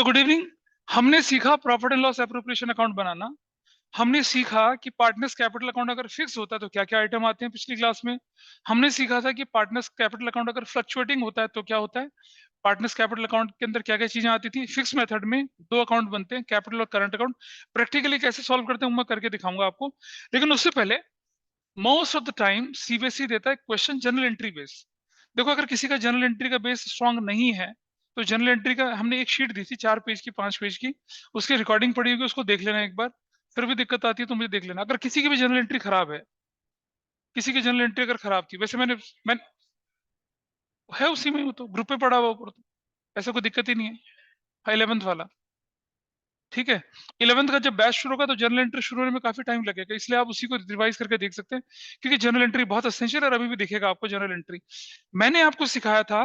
तो good evening. हमने सीखा profit and loss appropriation account बनाना। हमने सीखा कि पार्टनर्स कैपिटल अकाउंट अगर फिक्स होता है तो क्या क्या आइटम आते हैं पिछली क्लास में। हमने सीखा था कि पार्टनर्स कैपिटल अकाउंट अगर फ्लक्चुएटिंग होता है तो क्या होता है। पार्टनर्स कैपिटल अकाउंट के अंदर क्या क्या चीजें आती थी। फिक्स मेथड में दो अकाउंट बनते हैं, कैपिटल और करंट अकाउंट। प्रैक्टिकली कैसे सॉल्व करते हैं वो मैं करके दिखाऊंगा आपको। लेकिन उससे पहले most of the time CBSE देता है क्वेश्चन जनरल एंट्री बेस। देखो, अगर किसी का जनरल एंट्री का बेस स्ट्रांग नहीं है तो जनरल एंट्री का हमने एक शीट दी थी 4 पेज की 5 पेज की, उसकी रिकॉर्डिंग पड़ी होगी, उसको देख लेना एक बार। फिर भी दिक्कत आती है तो मुझे देख लेना। अगर किसी की भी जनरल एंट्री खराब है, किसी की जनरल एंट्री अगर खराब थी, वैसे मैं है उसी में, वो तो ग्रुप पे पड़ा हुआ ऊपर, तो ऐसा कोई दिक्कत ही नहीं है। 11th वाला, ठीक है। 11th का जब बैच शुरू होगा तो जनरल एंट्री शुरू होने में काफी टाइम लगेगा, इसलिए आप उसी को रिवाइज करके देख सकते हैं, क्योंकि जनरल एंट्री बहुत असेंशियल है और अभी भी दिखेगा आपको जनरल एंट्री। मैंने आपको सिखाया था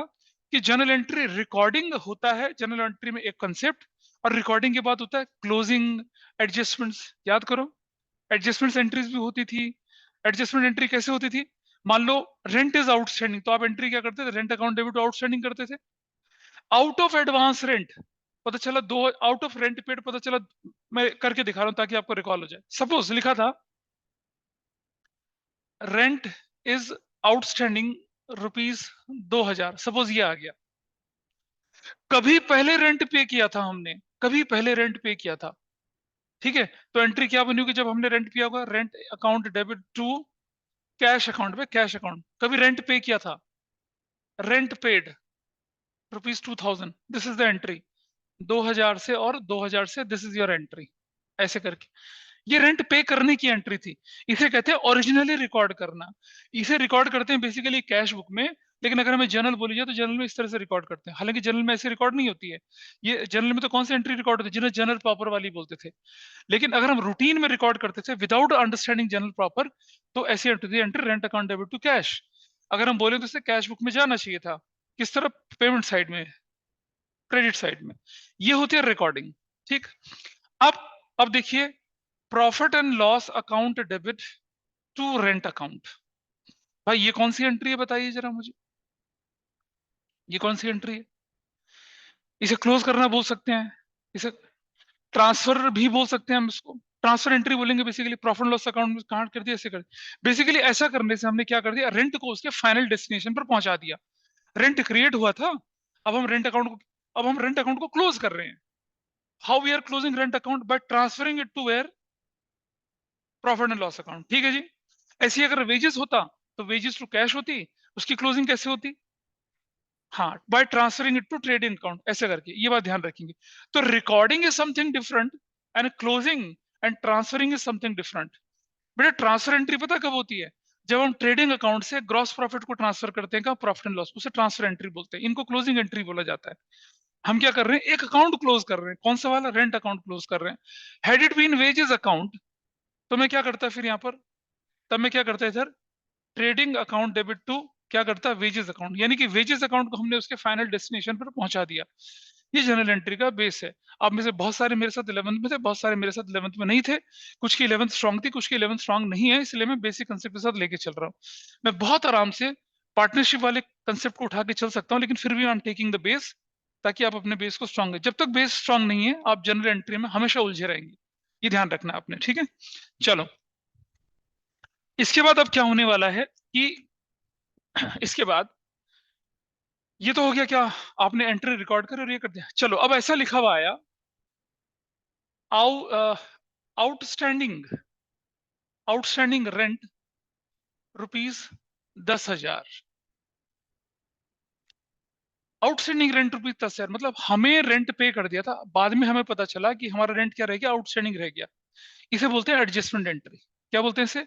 कि जनरल एंट्री रिकॉर्डिंग होता है, जनरल एंट्री में एक कंसेप्ट, और रिकॉर्डिंग के बाद होता है क्लोजिंग, एडजस्टमेंट्स। याद करो, एडजस्टमेंट्स एंट्रीज भी होती थी। एडजस्टमेंट एंट्री कैसे होती थी? मान लो रेंट इज आउटस्टैंडिंग, तो आप एंट्री क्या करते थे? रेंट अकाउंट डेबिट आउटस्टैंडिंग करते थे। आउट ऑफ एडवांस रेंट पता चला दो, आउट ऑफ रेंट पेड पता चला, मैं करके दिखा रहा हूं ताकि आपको रिकॉल हो जाए। सपोज लिखा था रेंट इज आउटस्टैंडिंग ₹2000, सपोज ये आ गया। कभी पहले रेंट पे किया था हमने, कभी पहले रेंट पे किया था, ठीक है। तो एंट्री क्या बनी होगी जब हमने रेंट किया होगा? Rent account debit to cash account में, कैश अकाउंट कभी रेंट पे किया था, rent paid ₹2000, this is the entry. 2000 से और 2000 से, दिस इज योर एंट्री। ऐसे करके ये रेंट पे करने की एंट्री थी। इसे कहते हैं ओरिजिनली रिकॉर्ड करना। इसे रिकॉर्ड करते हैं बेसिकली कैश बुक में, लेकिन अगर हमें जर्नल बोली जाए तो जर्नल में इस तरह से रिकॉर्ड करते हैं। हालांकि जर्नल में ऐसे रिकॉर्ड नहीं होती है। ये जर्नल में तो कौन सी एंट्री रिकॉर्ड होती है? जिन्हें जर्नल प्रॉपर वाली बोलते थे। लेकिन अगर हम रूटीन में रिकॉर्ड करते थे विदाउट अंडरस्टैंडिंग जर्नल प्रॉपर, तो ऐसी एंट्री थी, entry rent account debit to cash. अगर हम बोले तो इसे कैश बुक में जाना चाहिए था। किस तरफ? पेमेंट साइड में, क्रेडिट साइड में। ये होती है रिकॉर्डिंग, ठीक। अब अब देखिए, profit and loss account debit to rent account. भाई ये कौन सी एंट्री है बताइए जरा मुझे, ये कौन सी एंट्री है? इसे क्लोज करना बोल सकते हैं, इसे ट्रांसफर भी बोल सकते हैं हम इसको। ट्रांसफर एंट्री बोलेंगे बेसिकली। प्रॉफिट लॉस अकाउंट में कहाँ कर दिया, ऐसे कर दिया। बेसिकली ऐसा करने से हमने क्या कर दिया? रेंट को उसके फाइनल डेस्टिनेशन पर पहुंचा दिया। रेंट क्रिएट हुआ था, अब हम रेंट अकाउंट को क्लोज कर रहे हैं। How we are closing rent account? By transferring it to where? Profit and loss account, ठीक है जी। ऐसी अगर वेजेस होता तो वेजेस टू कैश होती, उसकी क्लोजिंग कैसे होती? हाँ, by transferring it to trading account, ऐसे करके। ये बात ध्यान रखेंगे। तो recording is something different and closing and transferring is something different. बेटा ट्रांसफर एंट्री पता कब होती है? जब हम ट्रेडिंग अकाउंट से ग्रॉस प्रॉफिट को ट्रांसफर करते हैं, का प्रॉफिट एंड लॉस, उसे ट्रांसफर एंट्री बोलते हैं। इनको क्लोजिंग एंट्री बोला जाता है। हम क्या कर रहे हैं? एक अकाउंट क्लोज कर रहे हैं। कौन सा वाला? रेंट अकाउंट क्लोज कर रहे हैं। Had it been wages account तो मैं क्या करता फिर यहाँ पर? तब मैं क्या करता इधर? ट्रेडिंग अकाउंट डेबिट टू क्या करता? Wages account. यानी कि वेजेस अकाउंट को हमने उसके फाइनल डेस्टिनेशन पर पहुंचा दिया। ये जनरल एंट्री का बेस है। आप में से बहुत सारे मेरे साथ 11th में थे, बहुत सारे मेरे साथ 11th में नहीं थे। कुछ की 11th स्ट्रांग थी, कुछ की 11th स्ट्रांग नहीं है, इसलिए मैं बेसिक कंसेप्ट के साथ लेके चल रहा हूँ। मैं बहुत आराम से पार्टनरशिप वाले कंसेप्ट को उठा के चल सकता हूँ, लेकिन फिर भी I am taking the base, ताकि आप अपने बेस को स्ट्रांग है। जब तक बेस स्ट्रांग नहीं है आप जनरल एंट्री में हमेशा उलझे रहेंगे। ये ध्यान रखना आपने, ठीक है। चलो, इसके बाद अब क्या होने वाला है कि इसके बाद ये तो हो गया क्या, आपने एंट्री रिकॉर्ड कर और ये कर दिया। चलो, अब ऐसा लिखा हुआ आया, outstanding outstanding rent ₹10,000। Outstanding rent ₹10,000 मतलब हमें रेंट पे कर दिया था, बाद में हमें पता चला कि हमारा रेंट क्या रह गया? आउटस्टैंडिंग रह गया। इसे बोलते हैं एडजस्टमेंट एंट्री। क्या बोलते हैं इसे?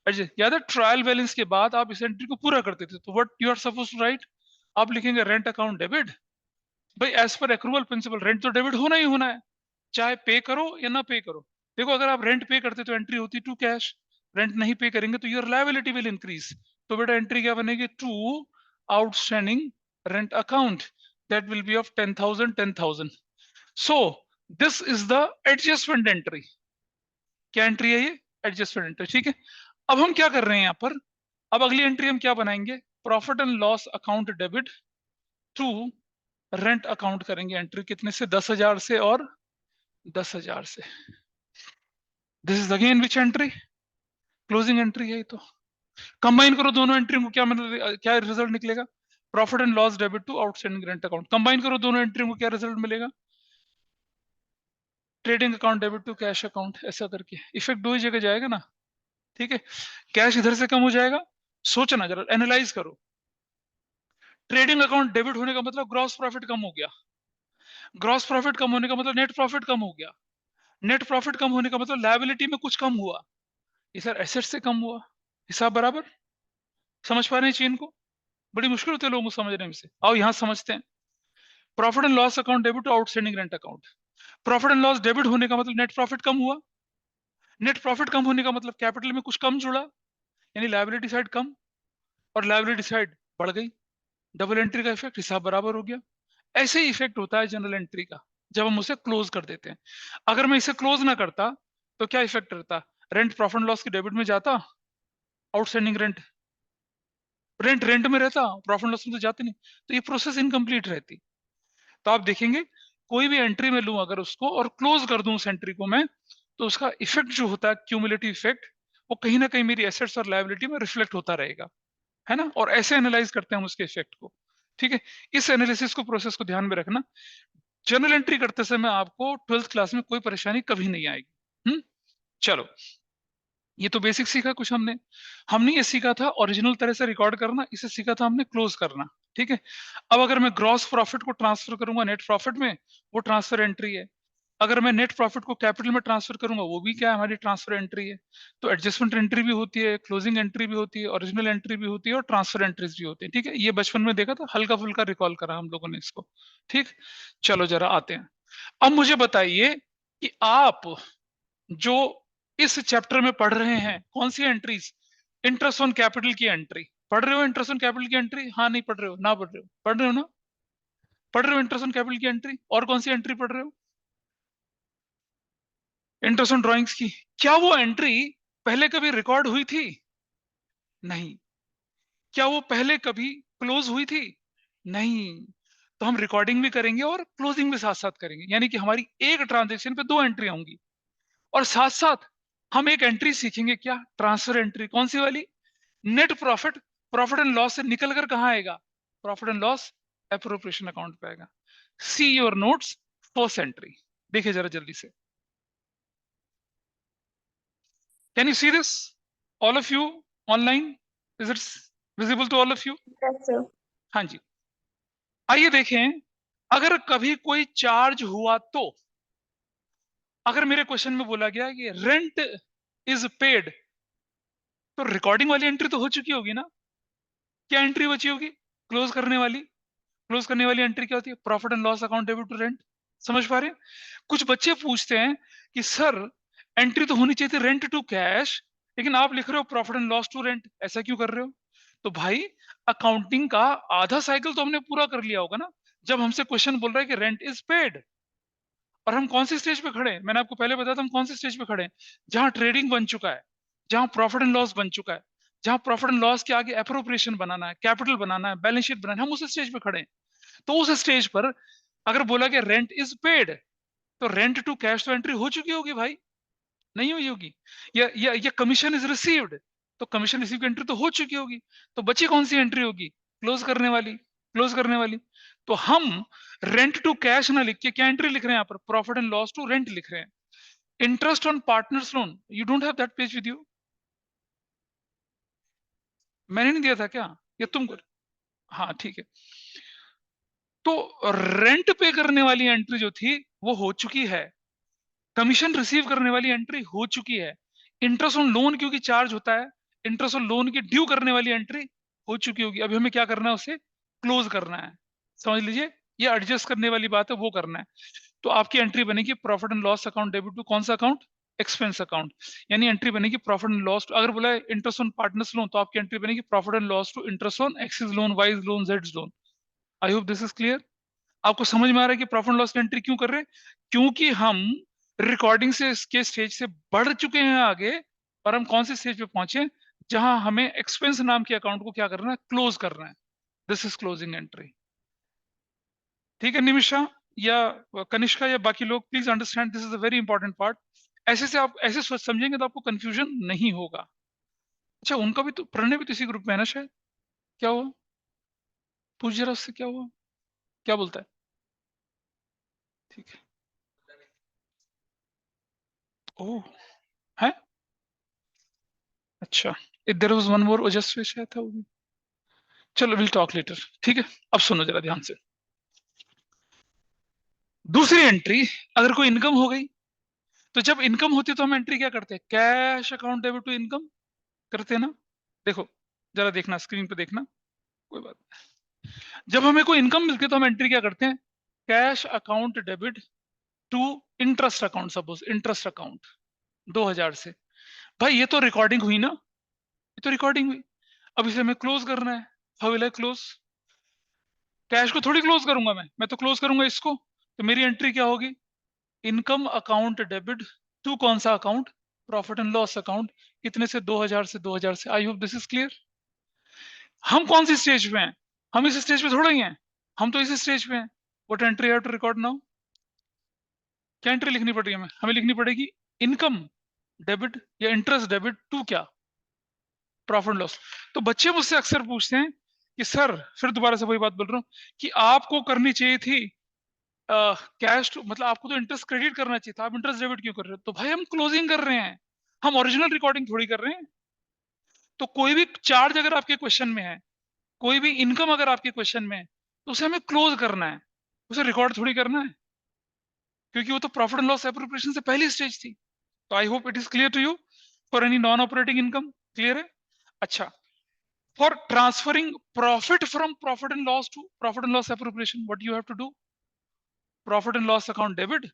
एडजस्ट। याद है, ट्रायल बैलेंस के बाद आप इस एंट्री को पूरा करते थे, तो what you are suppose to write? आप लिखेंगे रेंट अकाउंट डेबिट। भाई as per accrual principle rent तो डेबिट होना ही होना है, चाहे पे करो या ना पे करो। देखो, अगर आप रेंट पे करते तो एंट्री होती टू कैश। रेंट नहीं पे करेंगे तो योर लायबिलिटी विल इंक्रीज। तो बेटा एंट्री क्या बनेगी? To outstanding rent account, that will be of 10,000। So this is the adjustment entry. क्या एंट्री है ये? एडजस्टमेंट एंट्री, ठीक है। अब हम क्या कर रहे हैं यहाँ पर? अब अगली एंट्री हम क्या बनाएंगे? Profit and loss account debit to rent account करेंगे एंट्री कितने से, 10,000 से और 10,000 से। This is again which entry, closing entry है ये तो। कंबाइन करो दोनों एंट्री को, क्या रिजल्ट निकलेगा, profit and loss debit to outstanding rent account. Combine करो दोनों एंट्री को, क्या रिजल्ट मिलेगा, trading account debit to cash account, ऐसा करके इफेक्ट दो ही जगह जाएगा ना। ठीक है, कैश इधर से कम हो जाएगा। सोचना जरा, एनालाइज करो। ट्रेडिंग अकाउंट डेबिट होने का मतलब ग्रॉस प्रॉफिट कम हो गया, ग्रॉस प्रॉफिट कम होने का मतलब नेट प्रॉफिट कम हो गया, नेट प्रॉफिट कम होने का मतलब लायबिलिटी में कुछ कम हुआ, ये सर एसेट से कम हुआ। हिसाब बराबर, समझ पा रहे हैं चेन को, बड़ी मुश्किल होती है लोगों को समझने में से। आओ यहां समझते हैं। Profit and loss account debit to outstanding rent account. Profit and loss debit होने का मतलब नेट प्रॉफिट कम हुआ, नेट प्रॉफिट कम होने का मतलब कैपिटल में कुछ कम जुड़ा, यानी लायबिलिटी साइड कम और लायबिलिटी साइड बढ़ गई। डबल एंट्री का इफेक्ट, हिसाब बराबर हो गया। ऐसे ही इफेक्ट होता है जनरल एंट्री का जब हम उसे क्लोज कर देते हैं। अगर मैं इसे क्लोज ना करता तो क्या इफेक्ट रहता, रेंट प्रॉफिट एंड लॉस की डेबिट में जाता, आउटस्टैंडिंग रेंट रेंट रेंट में रहता, प्रॉफिट एंड लॉस में तो जाते नहीं, तो ये प्रोसेस इनकम्प्लीट रहती। तो आप देखेंगे कोई भी एंट्री में लूं अगर उसको और क्लोज कर दूं उस एंट्री को मैं, तो उसका इफेक्ट जो होता है क्यूमुलेटिव इफेक्ट, वो कहीं ना कहीं मेरी एसेट्स और लायबिलिटी में रिफ्लेक्ट होता रहेगा, है ना। और ऐसे एनालाइज करते हैं हम उसके इफेक्ट को। ठीक है, इस एनालिसिस को, प्रोसेस को ध्यान में रखना। जनरल एंट्री करते समय आपको 12th क्लास में कोई परेशानी कभी नहीं आएगी। चलो, ये तो बेसिक सीखा कुछ हमने। हमने ये सीखा था ओरिजिनल तरह से रिकॉर्ड करना, इसे सीखा था हमने क्लोज करना। ठीक है, अब अगर मैं ग्रॉस प्रॉफिट को ट्रांसफर करूंगा नेट प्रॉफिट में, वो ट्रांसफर एंट्री है। अगर मैं नेट प्रॉफिट को कैपिटल में ट्रांसफर करूंगा, वो भी क्या है, हमारी ट्रांसफर एंट्री है। तो एडजस्टमेंट एंट्री भी होती है, क्लोजिंग एंट्री भी होती है, ओरिजिनल एंट्री भी होती है और ट्रांसफर एंट्रीज भी होती है। ठीक है, ये बचपन में देखा था, हल्का फुल्का रिकॉल करा हम लोगों ने इसको। ठीक, चलो जरा आते हैं। अब मुझे बताइए कि आप जो इस चैप्टर में पढ़ रहे हैं, कौन सी एंट्रीज, इंटरेस्ट ऑन कैपिटल की एंट्री पढ़ रहे हो, इंटरेस्ट ऑन कैपिटल की एंट्री, हाँ नहीं पढ़ रहे हो, ना पढ़ रहे हो, पढ़ रहे हो ना, पढ़ रहे हो इंटरेस्ट ऑन कैपिटल की एंट्री, और कौन सी एंट्री पढ़ रहे हो, इंटरेस्ट ऑन ड्राइंग्स की। क्या वो एंट्री पहले कभी रिकॉर्ड हुई थी, नहीं। क्या वो पहले कभी क्लोज हुई थी, नहीं। तो हम रिकॉर्डिंग भी करेंगे और क्लोजिंग भी साथ साथ करेंगे, यानी कि हमारी एक ट्रांजेक्शन पे दो एंट्री होंगी। और साथ साथ हम एक एंट्री सीखेंगे, क्या, ट्रांसफर एंट्री, कौन सी वाली, net profit profit and loss से निकल कर कहां आएगा, profit and loss appropriation account पे आएगा। See your notes, first entry. देखिए जरा जल्दी से, can you see this, all of you online, is it visible to all of you? Yes, sir. हाँ जी, आइए देखें। अगर कभी कोई चार्ज हुआ तो, अगर मेरे क्वेश्चन में बोला गया कि रेंट इज पेड, तो रिकॉर्डिंग वाली एंट्री तो हो चुकी होगी ना। क्या एंट्री बची होगी, क्लोज करने वाली, क्लोज करने वाली एंट्री क्या होती है, profit and loss account debit to rent. समझ पा रहे हैं? कुछ बच्चे पूछते हैं कि सर एंट्री तो होनी चाहिए थी रेंट टू कैश, लेकिन आप लिख रहे हो profit and loss to rent, ऐसा क्यों कर रहे हो? तो भाई, अकाउंटिंग का आधा साइकिल तो हमने पूरा कर लिया होगा ना, जब हमसे क्वेश्चन बोल रहा है कि रेंट इज पेड। और हम कौन सी स्टेज पे खड़े हैं, मैंने आपको पहले बताया था हम कौन सी स्टेज पे खड़े हैं, जहां ट्रेडिंग बन चुका है, जहां प्रॉफिट एंड लॉस बन चुका है, जहां प्रॉफिट एंड लॉस के आगे एप्रोप्रिएशन बनाना है, कैपिटल बनाना है, बैलेंस शीट बनाना है, हम उस स्टेज पे खड़े हैं। तो उस स्टेज पर अगर बोला गया रेंट इज पेड, तो रेंट टू कैश तो एंट्री हो चुकी होगी भाई, नहीं हुई होगी? या कमीशन इज रिसीव्ड, तो कमीशन रिसीव की एंट्री तो हो चुकी होगी। तो बची कौन सी एंट्री होगी, क्लोज करने वाली, क्लोज करने वाली। तो हम रेंट टू कैश ना लिख के क्या एंट्री लिख रहे हैं यहाँ पर, profit and loss to rent लिख रहे हैं। Interest on partners loan, you don't have that page with you, मैंने नहीं दिया था क्या, या तुम कर? हाँ ठीक है। तो रेंट पे करने वाली एंट्री जो थी वो हो चुकी है, कमीशन रिसीव करने वाली एंट्री हो चुकी है, इंटरेस्ट ऑन लोन क्योंकि चार्ज होता है, इंटरेस्ट ऑन लोन की ड्यू करने वाली एंट्री हो चुकी होगी। अभी हमें क्या करना है, उसे क्लोज करना है। समझ लीजिए, ये एडजस्ट करने वाली बात है, वो करना है। तो आपकी एंट्री बनेगी profit and loss account debit to कौन सा अकाउंट, एक्सपेंस अकाउंट। यानी एंट्री बनेगी प्रॉफिट एंड लॉस, अगर बोला है इंटरेस्ट ऑन पार्टनर्स लोन, तो आपकी एंट्री बनेगी profit and loss to interest on X's loan, Y's loan, Z loan. I hope this is clear. आपको समझ में आ रहा है कि प्रॉफिट एंड लॉस की एंट्री क्यों कर रहे हैं, क्योंकि हम रिकॉर्डिंग से इसके स्टेज से बढ़ चुके हैं आगे, और हम कौन से स्टेज पे पहुंचे, जहां हमें एक्सपेंस नाम के अकाउंट को क्या करना है, क्लोज करना है। This is closing entry. ठीक है निमिषा या कनिष्का या बाकी लोग, please understand this is a very important part. ऐसे से आप ऐसे सोच समझेंगे तो आपको कंफ्यूजन नहीं होगा। अच्छा उनका भी तो, प्रणय भी तो इसी ग्रुप में है ना शायद, क्या हुआ? पूछ जरा उससे क्या हुआ, क्या बोलता है? ठीक है। ओह, है, अच्छा, देयर वाज वन मोर ओजस्वी शायद था वो भी। चलो विल टॉक लेटर, ठीक है। अब सुनो जरा ध्यान से। दूसरी एंट्री, अगर कोई इनकम हो गई, तो जब इनकम होती है तो हम एंट्री क्या करते हैं? Cash account debit to income करते हैं ना। देखो जरा देखना, स्क्रीन पे देखना, कोई बात नहीं। जब हमें कोई इनकम मिलती है तो हम एंट्री क्या करते हैं? Cash account debit to interest account, suppose interest account 2000 से। भाई ये तो रिकॉर्डिंग हुई ना, ये तो रिकॉर्डिंग हुई। अब इसे हमें क्लोज करना है। How will I close? Cash को थोड़ी क्लोज करूंगा मैं तो क्लोज करूंगा इसको। तो मेरी एंट्री क्या होगी? इनकम अकाउंट डेबिट टू कौन सा account? Profit and loss account. कितने से? 2000 से, 2000 से। आई होप दिस इज क्लियर। हम कौन सी स्टेज पे हैं? हम इस स्टेज पे थोड़ा ही हैं, हम तो इस स्टेज पे हैं। What entry have to record now? क्या एंट्री लिखनी पड़ेगी हमें? हमें लिखनी पड़ेगी इनकम डेबिट या इंटरेस्ट डेबिट टू क्या? Profit and loss. तो बच्चे मुझसे अक्सर पूछते हैं कि सर, फिर दोबारा से वही बात बोल रहा हूँ कि आपको करनी चाहिए थी कैश टू, मतलब आपको तो इंटरेस्ट क्रेडिट करना चाहिए था, आप इंटरेस्ट डेबिट क्यों कर रहे हो? तो भाई हम क्लोजिंग कर रहे हैं, हम ओरिजिनल रिकॉर्डिंग थोड़ी कर रहे हैं। तो कोई भी चार्ज अगर आपके क्वेश्चन में है, कोई भी इनकम अगर आपके क्वेश्चन में है, तो उसे हमें क्लोज करना है, उसे रिकॉर्ड थोड़ी करना है, क्योंकि वो तो प्रॉफिट एंड लॉस एप्रोप्रिएशन से पहली स्टेज थी। तो I hope it is clear to you. For any non operating income clear है? अच्छा, for transferring profit from profit and loss to profit and loss appropriation, what you have to do? Profit and loss account debit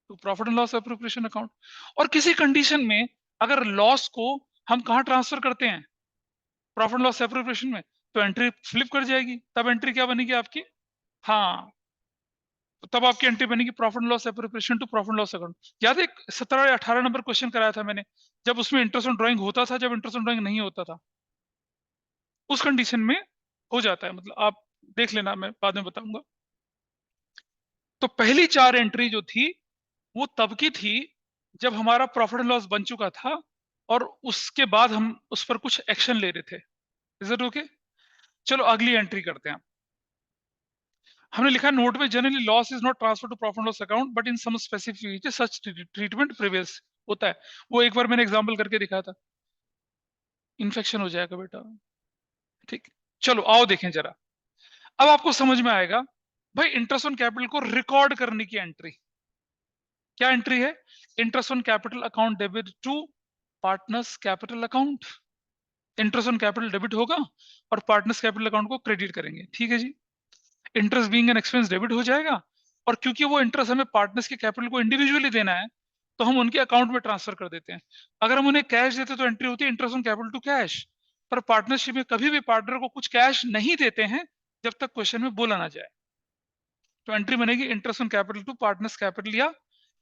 to profit and loss appropriation account. और किसी condition में अगर loss को हम कहाँ transfer करते हैं? Profit and loss appropriation में, तो एंट्री फ्लिप कर जाएगी, तब एंट्री क्या बनेगी आपकी? हाँ, तो तब आपकी एंट्री बनेगी profit and loss appropriation to profit and loss account. याद है 17 या 18 नंबर क्वेश्चन कराया था मैंने, जब उसमें इंटरेस्ट ऑन ड्राइंग होता था, जब इंटरेस्ट ऑन ड्राइंग नहीं होता था, उस कंडीशन में हो जाता है। मतलब आप देख लेना, मैं बाद में बताऊंगा। तो पहली चार एंट्री जो थी वो तब की थी जब हमारा प्रॉफिट एंड लॉस बन चुका था और उसके बाद हम उस पर कुछ एक्शन ले रहे थे। Is it okay? चलो अगली एंट्री करते हैं। हमने लिखा नोट में, generally loss is not transfer to profit and loss account but in some specific such treatment previous होता है। वो एक बार मैंने एग्जांपल करके दिखाया था। इन्फेक्शन हो जाएगा बेटा, ठीक। चलो आओ देखें जरा, अब आपको समझ में आएगा। भाई इंटरेस्ट ऑन कैपिटल को रिकॉर्ड करने की एंट्री, क्या एंट्री है? Interest on capital account debit to partners capital account. Interest on capital debit होगा और पार्टनर्स कैपिटल अकाउंट को क्रेडिट करेंगे, ठीक है जी। Interest being an expense debit हो जाएगा, और क्योंकि वो इंटरेस्ट हमें पार्टनर्स के कैपिटल को इंडिविजुअली देना है, तो हम उनके अकाउंट में ट्रांसफर कर देते हैं। अगर हम उन्हें कैश देते तो एंट्री होती है interest on capital to cash. पर पार्टनरशिप में कभी भी पार्टनर को कुछ कैश नहीं देते हैं जब तक क्वेश्चन में बोला ना जाए। तो एंट्री बनेगी interest on capital to partners capital या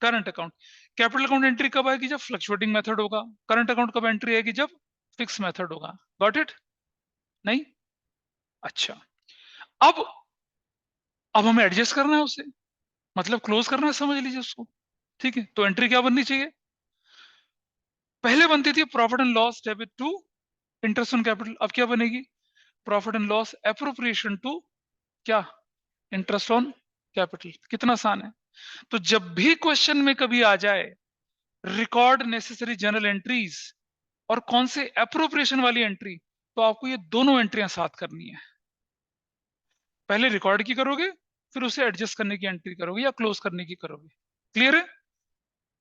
current account. Capital account entry कब आएगी? जब फ्लक्चुएटिंग मेथड होगा। करंट अकाउंट कब एंट्री आएगी? जब फिक्स मेथड होगा। Got it? नहीं? अच्छा, अब अब हमें एडजस्ट करना है उसे, मतलब क्लोज करना है, समझ लीजिए उसको। ठीक है, तो एंट्री क्या बननी चाहिए? पहले बनती थी profit and loss debit to interest on capital, अब क्या बनेगी? Profit and loss appropriation to क्या? Interest on capital. कितना आसान है। तो जब भी क्वेश्चन में कभी आ जाए रिकॉर्ड नेसेसरी जनरल एंट्रीज और कौन से एप्रोप्रिएशन वाली एंट्री, तो आपको ये दोनों एंट्रियां साथ करनी है। पहले रिकॉर्ड की करोगे, फिर उसे एडजस्ट करने की एंट्री करोगे या क्लोज करने की करोगे। क्लियर है?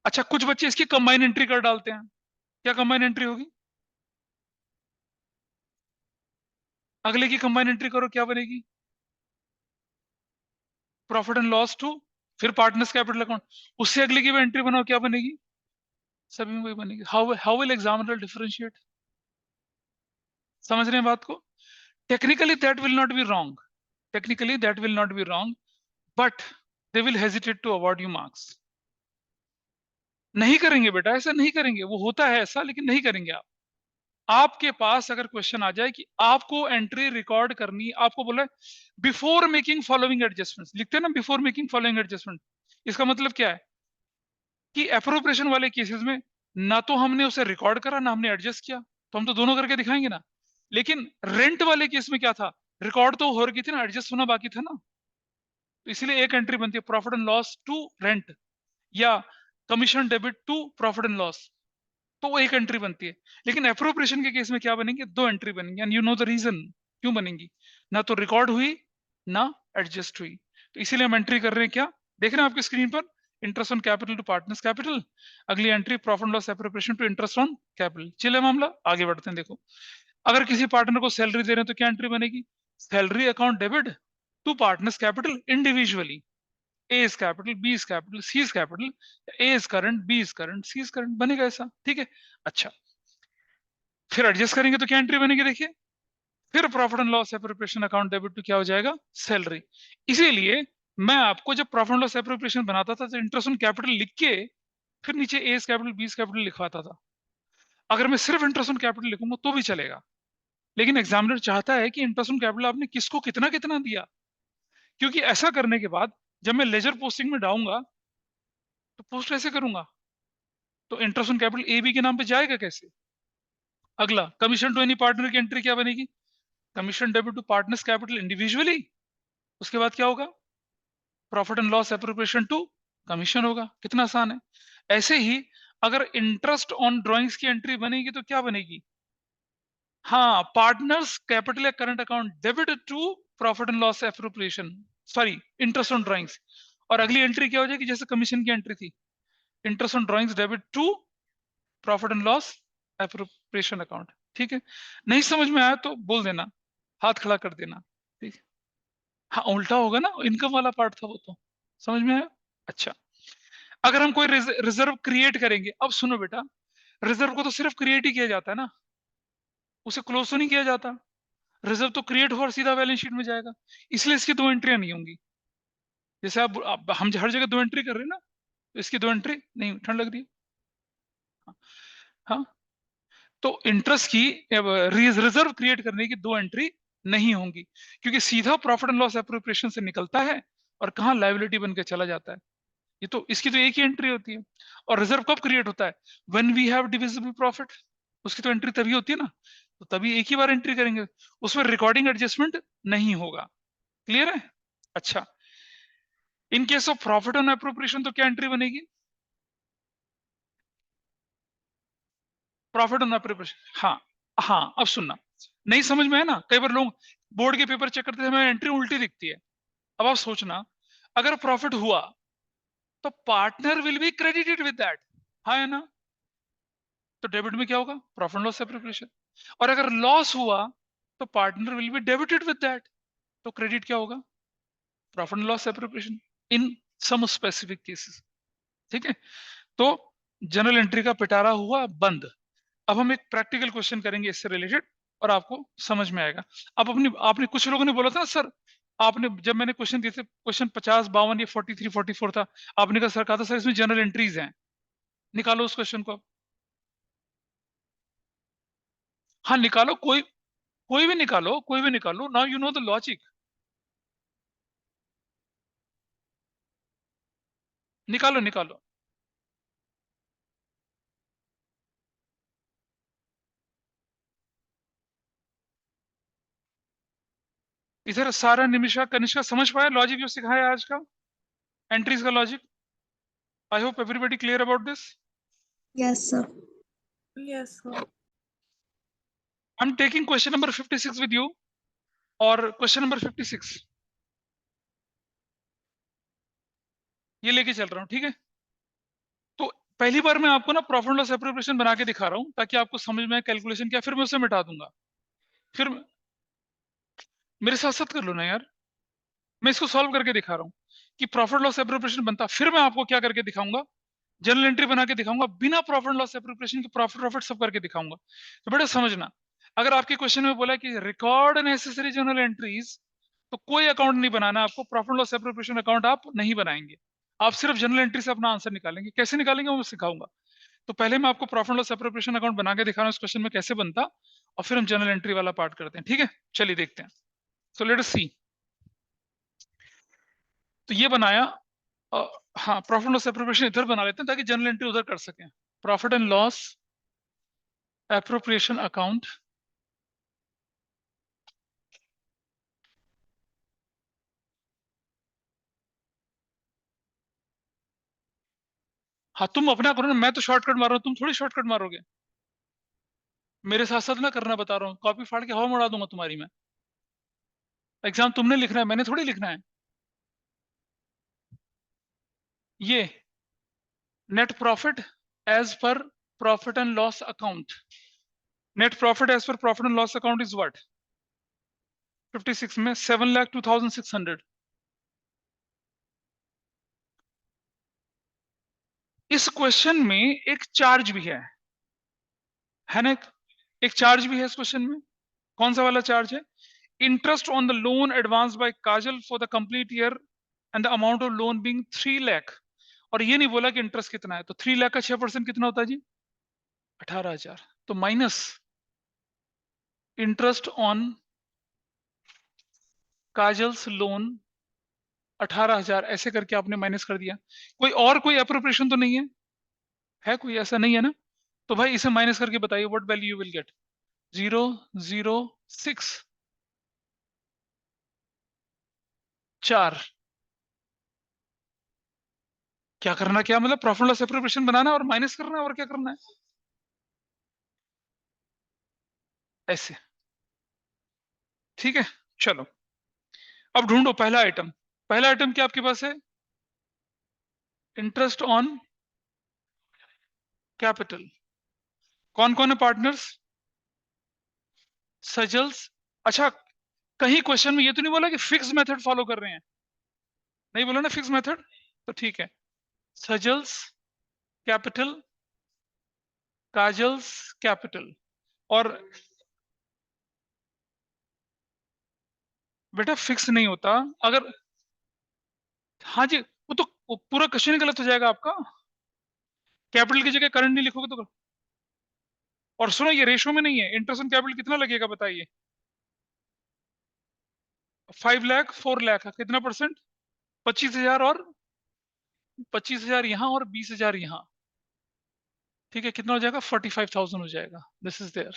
अच्छा, कुछ बच्चे इसकी कंबाइन एंट्री कर डालते हैं। क्या कंबाइन एंट्री होगी? अगले की कंबाइन एंट्री करो, क्या बनेगी? प्रॉफिट एंड लॉस टू, फिर पार्टनर्स कैपिटल अकाउंट। उससे अगले की भी एंट्री बनाओ, क्या बनेगी? सभी में वही बनेगी। How how will examiner differentiate? समझ रहे हैं बात को? Technically that will not be wrong, technically that will not be wrong, but they will hesitate to award you marks. नहीं करेंगे बेटा, ऐसा नहीं करेंगे, वो होता है ऐसा, लेकिन नहीं करेंगे आप। आपके पास अगर क्वेश्चन आ जाए कि आपको एंट्री रिकॉर्ड करनी, आपको बोला बिफोर मेकिंग फॉलोइंग एडजस्टमेंट्स, लिखते हैं ना बिफोर मेकिंग फॉलोइंग एडजस्टमेंट, इसका मतलब क्या है कि अप्रोप्रिएशन वाले केसेस में ना तो हमने उसे रिकॉर्ड करा ना हमने एडजस्ट किया, तो हम तो दोनों करके दिखाएंगे ना। लेकिन रेंट वाले केस में क्या था, रिकॉर्ड तो हो रही थी ना, एडजस्ट होना बाकी था ना। तो इसलिए एक एंट्री बनती है profit and loss to rent, या commission debit to profit and loss, तो वो एक एंट्री बनती है। लेकिन अप्रोप्रिएशन के केस में क्या बनेंगे, दो एंट्री बनेंगी, and you know the reason क्यों बनेंगी, ना तो रिकॉर्ड हुई ना एडजस्ट हुई। तो इसीलिए हम एंट्री कर रहे हैं, क्या देख रहे हैं आपकी स्क्रीन पर, interest on capital to partners capital. अगली entry profit and loss appropriation to interest on capital. चले मामला आगे बढ़ते हैं। देखो, अगर किसी पार्टनर को सैलरी दे रहे हैं तो क्या एंट्री बनेगी, salary account debit to partners capital individually, A is capital, B is capital, C is capital, A is current, B is current, C is current, बनेगा ऐसा, ठीक है। अच्छा, फिर एडजस्ट करेंगे तो क्या एंट्री बनेगी, देखिए, फिर profit and loss appropriation account debit to क्या हो जाएगा, सैलरी। इसीलिए मैं आपको जब प्रॉफिट एंड लॉस एप्रोप्रिएशन बनाता था तो इंटरेस्ट ऑन कैपिटल लिख के फिर नीचे A is capital, B is capital लिखवाता था। अगर मैं सिर्फ इंटरेस्ट ऑन कैपिटल लिखूंगा तो भी चलेगा, लेकिन एग्जामिनर चाहता है कि इंटरेस्ट ऑन कैपिटल आपने किसको कितना कितना दिया, क्योंकि ऐसा करने के बाद जब मैं लेजर पोस्टिंग में डालूंगा तो पोस्ट ऐसे करूंगा, तो interest on capital A B के नाम पे जाएगा कैसे। अगला, कमीशन टू एनी पार्टनर की एंट्री क्या बनेगी, commission debit to partners capital individually, उसके बाद क्या होगा, profit and loss appropriation to commission होगा। कितना आसान है। ऐसे ही अगर इंटरेस्ट ऑन ड्राइंग्स की एंट्री बनेगी तो क्या बनेगी, हाँ, पार्टनर्स कैपिटल या current account debit to profit and loss appropriation, sorry, interest on drawings. और अगली एंट्री क्या हो जाएगी, जैसे कमीशन की एंट्री थी, interest on drawings debit to profit and loss appropriation account, ठीक है। नहीं समझ में आया तो बोल देना, हाथ खड़ा कर देना, ठीक है। हाँ, उल्टा होगा ना, इनकम वाला पार्ट था वो, तो समझ में आया। अच्छा, अगर हम कोई रिजर्व क्रिएट करेंगे, अब सुनो बेटा, रिजर्व को तो सिर्फ क्रिएट ही किया जाता है ना, उसे क्लोज तो नहीं किया जाता। रिजर्व तो क्रिएट हुआ और सीधा बैलेंस शीट में जाएगा, इसलिए इसकी दो एंट्रियां नहीं होंगी। जैसे अब हम हर जगह दो एंट्री कर रहे हैं ना, तो इसकी दो एंट्री नहीं, ठंड लग रही है। हाँ, तो इंटरेस्ट की रिजर्व क्रिएट करने की दो एंट्री नहीं होंगी, क्योंकि सीधा प्रॉफिट एंड लॉस एप्रोप्रिएशन से निकलता है और कहाँ लायबिलिटी बन के चला जाता है। ये तो इसकी तो एक ही एंट्री होती है। और रिजर्व कब क्रिएट होता है, when we have divisible profit, उसकी तो एंट्री तभी होती है ना, तो तभी एक ही बार एंट्री करेंगे, उसमें रिकॉर्डिंग एडजस्टमेंट नहीं होगा। क्लियर है। अच्छा, in case of profit on appropriation तो क्या एंट्री बनेगी, प्रॉफिट ऑन एप्रोप्रिएशन, हाँ। हाँ, अब सुनना, नहीं समझ में है ना, कई बार लोग बोर्ड के पेपर चेक करते हैं एंट्री उल्टी दिखती है। अब आप सोचना, अगर प्रॉफिट हुआ तो partner will be credited with that, हाँ है ना, तो डेबिट में क्या होगा, प्रॉफिट लॉस एप्रोप्रिएशन। और अगर लॉस हुआ तो partner will be debited with that, तो क्रेडिट क्या होगा, प्रॉफिट लॉस एप्रोप्रिएशन इन सम स्पेसिफिक केसेस, ठीक है। तो जनरल एंट्री का पिटारा हुआ बंद। अब हम एक प्रैक्टिकल क्वेश्चन करेंगे इससे रिलेटेड, और आपको समझ में आएगा। अब अपनी आपने कुछ लोगों ने बोला था ना सर, आपने जब मैंने क्वेश्चन दिए थे, क्वेश्चन 50, 52 या 43, 44 था, आपने कहा सर, कहा था सर इसमें जनरल एंट्रीज हैं, निकालो उस क्वेश्चन को। हाँ निकालो, कोई कोई भी निकालो, कोई भी निकालो, now you know the logic, निकालो निकालो। इधर सारा, निमिषा, कनिष्का समझ पाया लॉजिक जो सिखाया आज का, एंट्रीज का logic. I hope everybody clear about this. Yes, sir. Yes, sir. I am taking question number 56 with you, और क्वेश्चन नंबर 56 ये लेके चल रहा हूँ, ठीक है। तो पहली बार मैं आपको ना प्रॉफिट लॉस एप्रोप्रिएशन बना के दिखा रहा हूँ, ताकि आपको समझ में कैलकुलेशन क्या, फिर मैं उसे मिटा दूंगा। फिर मेरे साथ साथ कर लो ना यार, मैं इसको सॉल्व करके दिखा रहा हूँ कि प्रॉफिट लॉस एप्रोप्रिएशन बनता, फिर मैं आपको क्या करके दिखाऊंगा, जनरल एंट्री बना के दिखाऊंगा, बिना प्रॉफिट लॉस एप्रोप्रिएशन के प्रॉफिट प्रॉफिट सब करके दिखाऊंगा। तो बेटा समझना, अगर आपके क्वेश्चन में बोला कि रिकॉर्ड नेसेसरी जनरल एंट्रीज, तो कोई अकाउंट नहीं बनाना आपको, प्रॉफिट लॉस एप्रोप्रिएशन अकाउंट आप नहीं बनाएंगे, आप सिर्फ जनरल एंट्री से अपना आंसर निकालेंगे। कैसे निकालेंगे वो मैं सिखाऊंगा। तो पहले मैं आपको प्रॉफिट लॉस एप्रोप्रिएशन अकाउंट बना के दिखा रहा हूँ इस क्वेश्चन में कैसे बनता, और फिर हम जनरल एंट्री वाला पार्ट करते हैं, ठीक है। चलिए देखते हैं। सो लेट अस सी। तो ये बनाया, हाँ प्रॉफिट लॉस एप्रोप्रिएशन इधर बना लेते हैं ताकि जनरल एंट्री उधर कर सकें। Profit and loss appropriation account, हाँ तुम अपना करो ना, मैं तो शॉर्टकट मार रहा हूँ, तुम थोड़ी शॉर्टकट मारोगे। मेरे साथ साथ ना करना बता रहा हूँ, कॉपी फाड़ के हवा में उड़ा दूंगा तुम्हारी मैं। एग्जाम तुमने लिखना है, मैंने थोड़ी लिखना है। ये net profit as per profit and loss account, net profit as per profit and loss account is what, 56 में 7,02,600। इस क्वेश्चन में एक चार्ज भी है ना, एक चार्ज भी है इस क्वेश्चन में। कौन सा वाला चार्ज है? Interest on the loan advance by Kajal for the complete year and the amount of loan being 3 lakh. और ये नहीं बोला कि इंटरेस्ट कितना है, तो 3 लाख का 6% कितना होता है जी? 18,000। तो minus interest on Kajal's loan 18,000, ऐसे करके आपने माइनस कर दिया। कोई और कोई अप्रोप्रिएशन तो नहीं है कोई ऐसा नहीं है ना? तो भाई इसे माइनस करके बताइए what value you will get. 0,0,6 4। क्या करना, क्या मतलब प्रॉफिट लॉस एप्रोप्रिएशन बनाना और माइनस करना है, और क्या करना है? ऐसे, ठीक है। चलो अब ढूंढो पहला आइटम। पहला आइटम क्या आपके पास है? Interest on capital. कौन कौन है पार्टनर्स? सजल्स। अच्छा, कहीं क्वेश्चन में ये तो नहीं बोला कि फिक्स मेथड फॉलो कर रहे हैं? नहीं बोला ना फिक्स मेथड, तो ठीक है। सजल्स कैपिटल, काजल्स कैपिटल। और बेटा फिक्स नहीं होता अगर, हाँ जी वो तो वो पूरा क्वेश्चन ही गलत हो जाएगा आपका। कैपिटल की जगह करंट नहीं लिखोगे तो। और सुनो ये रेशो में नहीं है, इंटरेस्ट ऑन कैपिटल कितना लगेगा बताइए? 5 लाख 4 लाख कितना परसेंट? 25,000, और 25,000 यहाँ और 20,000 यहाँ, ठीक है। कितना हो जाएगा? 45,000 हो जाएगा। दिस इज देयर,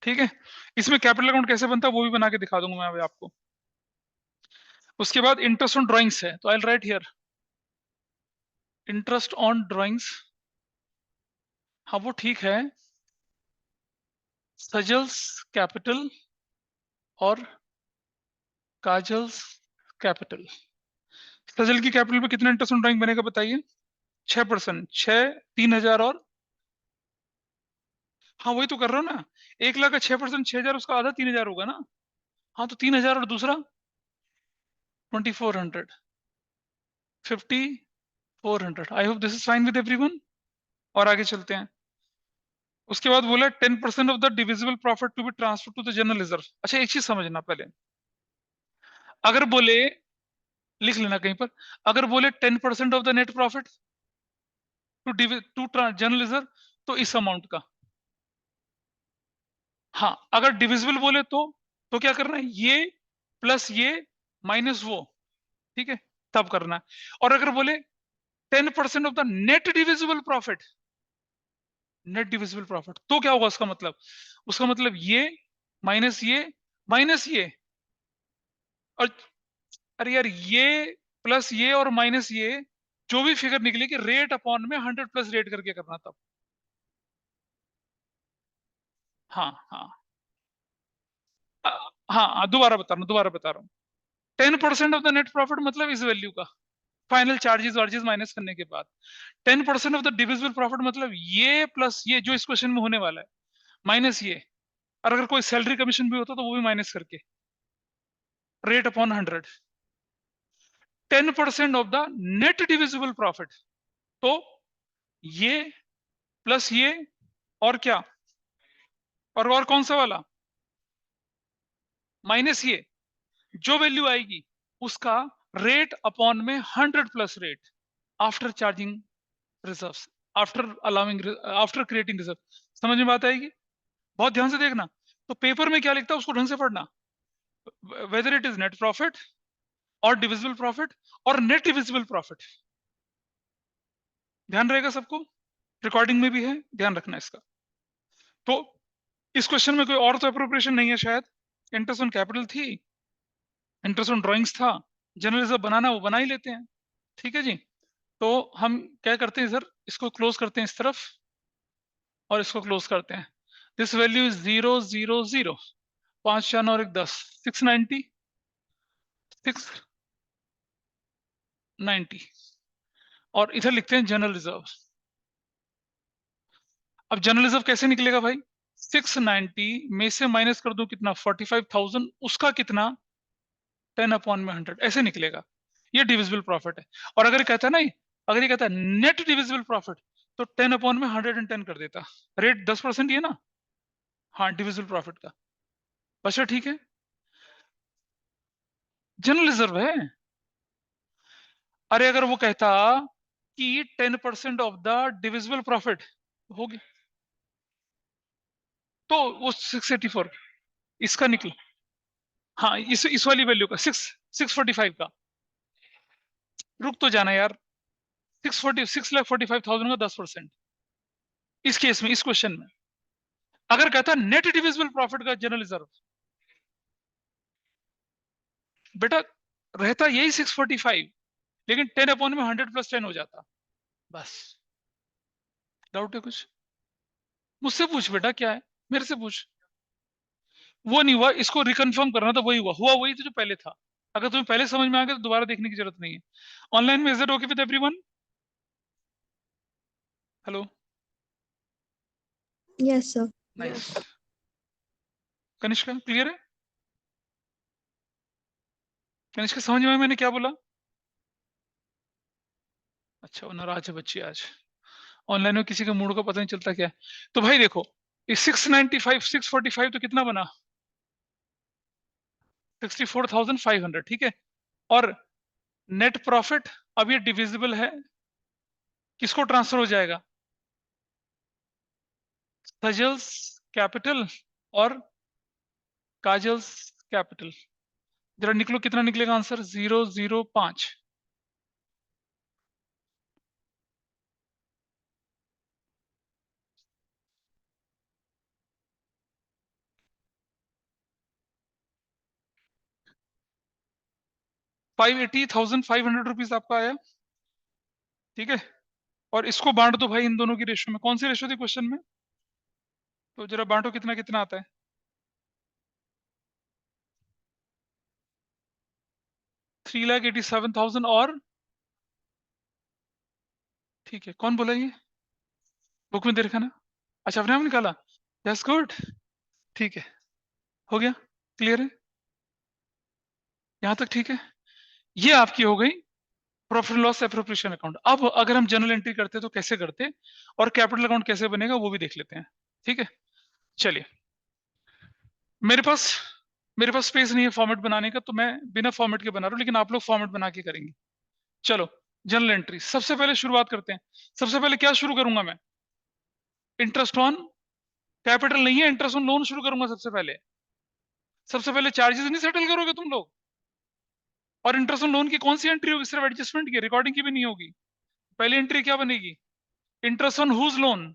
ठीक है। इसमें कैपिटल अकाउंट कैसे बनता है वो भी बना के दिखा दूंगा मैं अभी आपको। उसके बाद इंटरेस्ट ऑन ड्राइंग्स है, तो I will write here interest on drawings. हाँ वो ठीक है। सजल्स कैपिटल और काजल्स कैपिटल। सजल की कैपिटल पे कितना इंटरेस्ट ऑन ड्राइंग बनेगा बताइए? 6%। 6, 3,000 और, हाँ वही तो कर रहा हूँ ना। 1 लाख का 6%, 6,000, उसका आधा 3,000 होगा ना। हाँ तो 3,000 और दूसरा 2,400, 5,400। I hope this is fine with everyone. और आगे चलते हैं। उसके बाद बोला 10% of the divisible profit to be transfer to the general reserve. अच्छा एक चीज समझना पहले, अगर बोले, लिख लेना कहीं पर, अगर बोले 10% of the net profit to general reserve, तो इस अमाउंट का। हाँ अगर डिविजिबल बोले तो क्या करना है? ये प्लस ये माइनस वो, ठीक है, तब करना है। और अगर बोले 10% of the net divisible profit, net divisible profit, तो क्या होगा उसका मतलब? उसका मतलब ये माइनस ये माइनस ये, और अरे यार ये प्लस ये और माइनस ये, जो भी फिगर निकलेगी रेट अपॉन में 100 प्लस रेट करके करना तब। हाँ हाँ, अ, हाँ दोबारा बता रहा हूँ। 10% ऑफ द नेट प्रॉफिट मतलब इस वैल्यू का, फाइनल चार्जेस वार्जेस माइनस करने के बाद। 10% ऑफ द डिविजिबल प्रॉफिट मतलब ये प्लस ये जो इस क्वेश्चन में होने वाला है, माइनस ये, और अगर कोई सैलरी कमीशन भी होता तो वो भी माइनस करके, rate upon 100। 10% of the net divisible profit, तो ये प्लस ये, और क्या, और कौन सा वाला? माइनस ये, जो वैल्यू आएगी उसका रेट अपॉन में 100 plus rate after charging reserves. After creating reserve. समझ में बात आएगी? बहुत ध्यान से देखना। तो पेपर में क्या लिखता है उसको ढंग से पढ़ना, whether it is net profit और डिविजिबल प्रॉफिट और नेट डिविजिबल प्रॉफिट। ध्यान रहेगा सबको, रिकॉर्डिंग में भी है, ध्यान रखना इसका। तो इस क्वेश्चन में कोई और तो अप्रोप्रिएशन नहीं है शायद। इंटरेस्ट ऑन कैपिटल थी, इंटरेस्ट ऑन ड्रॉइंग्स था, जनरल रिजर्व बनाना वो बना ही लेते हैं। ठीक है जी। तो हम क्या करते हैं सर, इसको क्लोज करते हैं इस तरफ और इसको क्लोज करते हैं। दिस वैल्यू इज 0 0 0, 5 4 और 1 10, 690 और इधर लिखते हैं जनरल रिजर्व। अब जनरल रिजर्व कैसे निकलेगा भाई? 690 में से माइनस कर दो कितना, 45,000, उसका कितना, 10/100, ऐसे निकलेगा। ये डिविजिबल प्रॉफिट है। और अगर कहता है ना, अगर ये कहता है नेट डिविजिबल प्रॉफिट, तो 10/110 कर देता। रेट 10% ही है ना, हाँ, डिविजिबल प्रॉफिट का। अच्छा ठीक है, जनरल रिजर्व है। अरे अगर वो कहता कि 10% ऑफ द डिविजिबल प्रॉफिट हो गया, तो वो 684 इसका निकला। हाँ, इस वाली वैल्यू का 645 का। रुक तो जाना यार, 6,45,000 का 10%। इस केस में, इस क्वेश्चन में अगर कहता नेट डिविजिबल प्रॉफिट का जनरल रिजर्व, बेटा रहता यही 645, लेकिन 10/100 + 10 हो जाता। बस, डाउट है कुछ? मुझसे पूछ बेटा, क्या है, मेरे से पूछ। वो नहीं हुआ, इसको रिकन्फर्म करना, तो वही हुआ, हुआ वही तो जो पहले था। अगर तुम्हें पहले समझ में आ गया तो दोबारा देखने की जरूरत नहीं है। ऑनलाइन में is it okay with everyone? Hello, Yes, sir. Nice. Kanishka clear है? कनिष्का समझ में आया मैंने क्या बोला? अच्छा, वो नाराज है बच्ची आज। ऑनलाइन में किसी के मूड का पता नहीं चलता क्या है। तो भाई देखो, इस 695 645 तो कितना बना, 64,500, ठीक है। और नेट प्रॉफिट, अब ये डिविजिबल है, किसको ट्रांसफर हो जाएगा, सजल्स कैपिटल और काजल्स कैपिटल। जरा निकलो, कितना निकलेगा आंसर, 005। 580,500 रुपीज आपका आया, ठीक है। और इसको बांट दो भाई इन दोनों की रेशो में। कौन सी रेशो थी क्वेश्चन में? तो जरा बांटो, कितना कितना आता है। 3,87,000 और, ठीक है, कौन बोला ये, बुक में देखा ना? अच्छा, अपने आप निकाला, दैट्स गुड, ठीक है, हो गया, क्लियर है यहां तक? ठीक है, ये आपकी हो गई प्रॉफिट लॉस एप्रोप्रिएशन अकाउंट। अब अगर हम जनरल एंट्री करते तो कैसे करते, और कैपिटल अकाउंट कैसे बनेगा वो भी देख लेते हैं, ठीक है। चलिए, मेरे पास मेरे पास स्पेस नहीं है फॉर्मेट बनाने का, तो मैं बिना फॉर्मेट के बना रहा हूं, लेकिन आप लोग फॉर्मेट बना के करेंगे। चलो, जनरल एंट्री सबसे पहले शुरुआत करते हैं। सबसे पहले क्या शुरू करूंगा मैं, इंटरेस्ट ऑन कैपिटल नहीं है, इंटरेस्ट ऑन लोन शुरू करूंगा सबसे पहले। सबसे पहले चार्जेस नहीं सेटल करोगे तुम लोग? और इंटरेस्ट ऑन लोन की कौन सी एंट्री होगी, सिर्फ एडजस्टमेंट की, रिकॉर्डिंग की भी नहीं होगी। पहली एंट्री क्या बनेगी, interest on whose loan,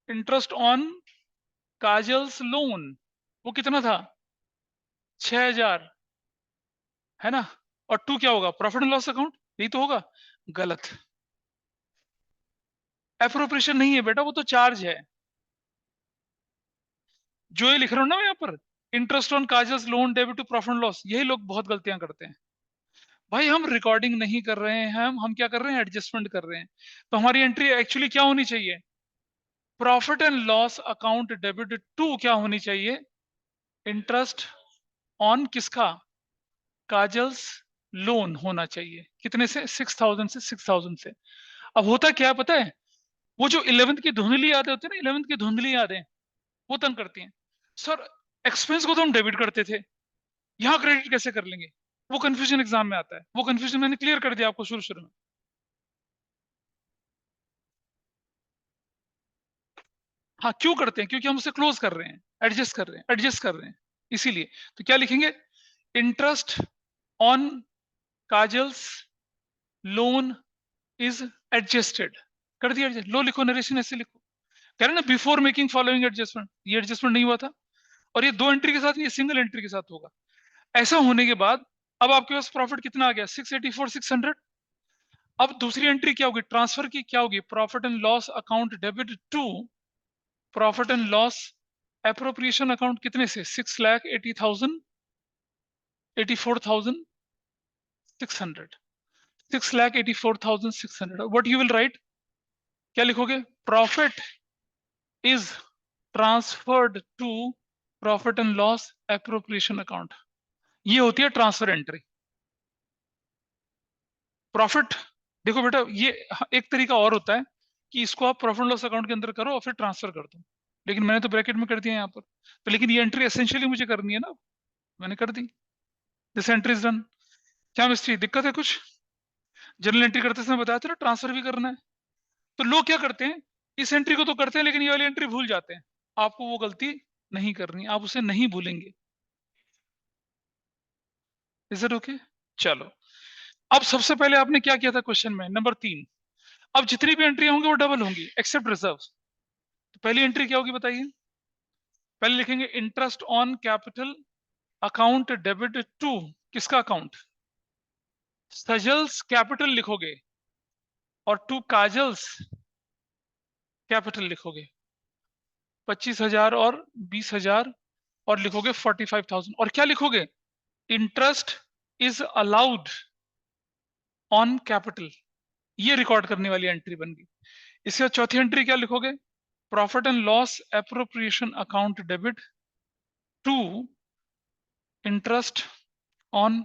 interest on Kajal's loan. वो कितना था, 6,000, है ना। और टू क्या होगा, प्रॉफिट एंड लॉस अकाउंट, यही तो होगा। गलत, एप्रोप्रिएशन नहीं है बेटा, वो तो चार्ज है। जो ये लिख रहा हूं ना मैं यहाँ पर, interest on Kajal's loan debit to profit and loss, यही लोग बहुत गलतियां करते हैं। भाई हम रिकॉर्डिंग नहीं कर रहे हैं, हम क्या कर रहे हैं, एडजस्टमेंट कर रहे हैं। तो हमारी एंट्री एक्चुअली क्या होनी चाहिए, profit and loss account debit to क्या होनी चाहिए, इंटरेस्ट ऑन किसका, काजल्स लोन होना चाहिए। कितने से, 6,000 से, 6,000 से। अब होता क्या है पता है, वो जो 11th की धुंधली यादें होती है ना, 11th की धुंधली यादें, वो तंग करती हैं। सर एक्सपेंस को तो हम डेबिट करते थे, यहाँ क्रेडिट कैसे कर लेंगे, वो कंफ्यूजन एग्जाम में आता है। वो कंफ्यूजन मैंने क्लियर कर दिया आपको शुरू शुरू में। हाँ, क्यों करते हैं? क्योंकि हम उसे क्लोज कर रहे हैं, एडजस्ट कर रहे हैं, इसीलिए। तो क्या लिखेंगे? Interest on Kajal's loan is adjusted, कर दिया एडजस्ट। लो लिखो, नरेशन ऐसे लिखो, कह रहे ना बिफोर मेकिंग फॉलोइंग एडजस्टमेंट, ये एडजस्टमेंट नहीं हुआ था, और ये 2 एंट्री के साथ, ये सिंगल एंट्री के साथ होगा। ऐसा होने के बाद अब आपके पास प्रॉफिट कितना आ गया? 684 600। अब दूसरी एंट्री क्या होगी? ट्रांसफर की क्या होगी? Profit and loss account debit to profit and loss appropriation account, कितने से? 6,80,000 84,600, 6,84,600। What you will write? क्या लिखोगे? Profit is transferred to profit and loss appropriation account. ये होती है ट्रांसफर एंट्री। प्रॉफिट, देखो बेटा, ये एक तरीका और होता है कि इसको आप प्रॉफिट लॉस अकाउंट के अंदर करो और फिर ट्रांसफर कर दो, लेकिन मैंने तो ब्रैकेट में कर दिया यहाँ पर। तो लेकिन ये एंट्री एसेंशियली मुझे करनी है ना, मैंने कर दी। This entry is done. क्या मिस्त्री, दिक्कत है कुछ? जनरल एंट्री करते समय बताया था ना, ट्रांसफर भी करना है। तो लोग क्या करते हैं, इस एंट्री को तो करते हैं लेकिन ये वाली एंट्री भूल जाते हैं। आपको वो गलती नहीं करनी, आप उसे नहीं भूलेंगे। Is it okay? चलो, अब सबसे पहले आपने क्या किया था क्वेश्चन में? नंबर 3। अब जितनी भी एंट्री होंगी वो डबल होंगी एक्सेप्ट रिजर्व। तो पहली एंट्री क्या होगी बताइए? पहले लिखेंगे interest on capital account debit to, किसका अकाउंट? सजल्स कैपिटल लिखोगे और टू काजल्स कैपिटल लिखोगे, 25,000 और 20,000, और लिखोगे 45,000, और क्या लिखोगे? Interest is allowed on capital. ये रिकॉर्ड करने वाली एंट्री बन गई। इसके बाद चौथी एंट्री क्या लिखोगे? Profit and loss appropriation account debit to interest on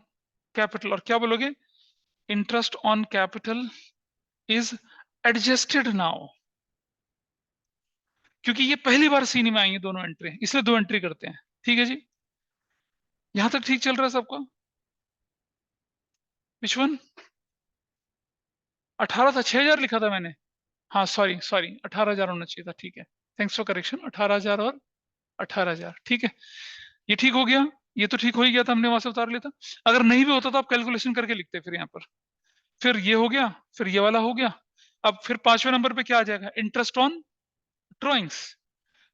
capital, और क्या बोलोगे? Interest on capital is adjusted now. क्योंकि ये पहली बार सीन में आई है दोनों एंट्री, इसलिए 2 एंट्री करते हैं। ठीक है जी, यहां तक ठीक चल रहा है सबको? Which one? 18 था, 6,000 लिखा था मैंने। हाँ, सॉरी सॉरी, 18,000 होना चाहिए था। ठीक है, थैंक्स फॉर करेक्शन। 18,000 और 18,000, ठीक है, ये ठीक हो गया। ये तो ठीक हो ही गया था, हमने वहां से उतार लिया था। अगर नहीं भी होता तो आप कैलकुलेशन करके लिखते फिर यहाँ पर। फिर ये हो गया, फिर ये वाला हो गया। अब फिर 5वें नंबर पे क्या आ जाएगा? Interest on drawings.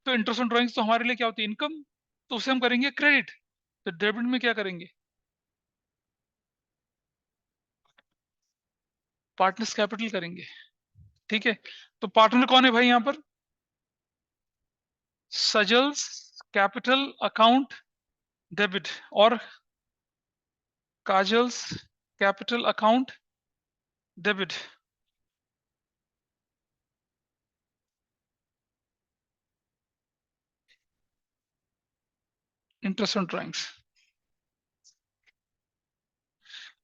तो इंटरेस्ट ऑन ड्रॉइंग्स तो हमारे लिए क्या होती है? इनकम। तो उसे हम करेंगे क्रेडिट। तो डेबिट में क्या करेंगे? पार्टनर्स कैपिटल करेंगे। ठीक है, तो पार्टनर कौन है भाई यहाँ पर? सजल्स कैपिटल अकाउंट डेबिट और kajals capital account debit. Interest on drawings.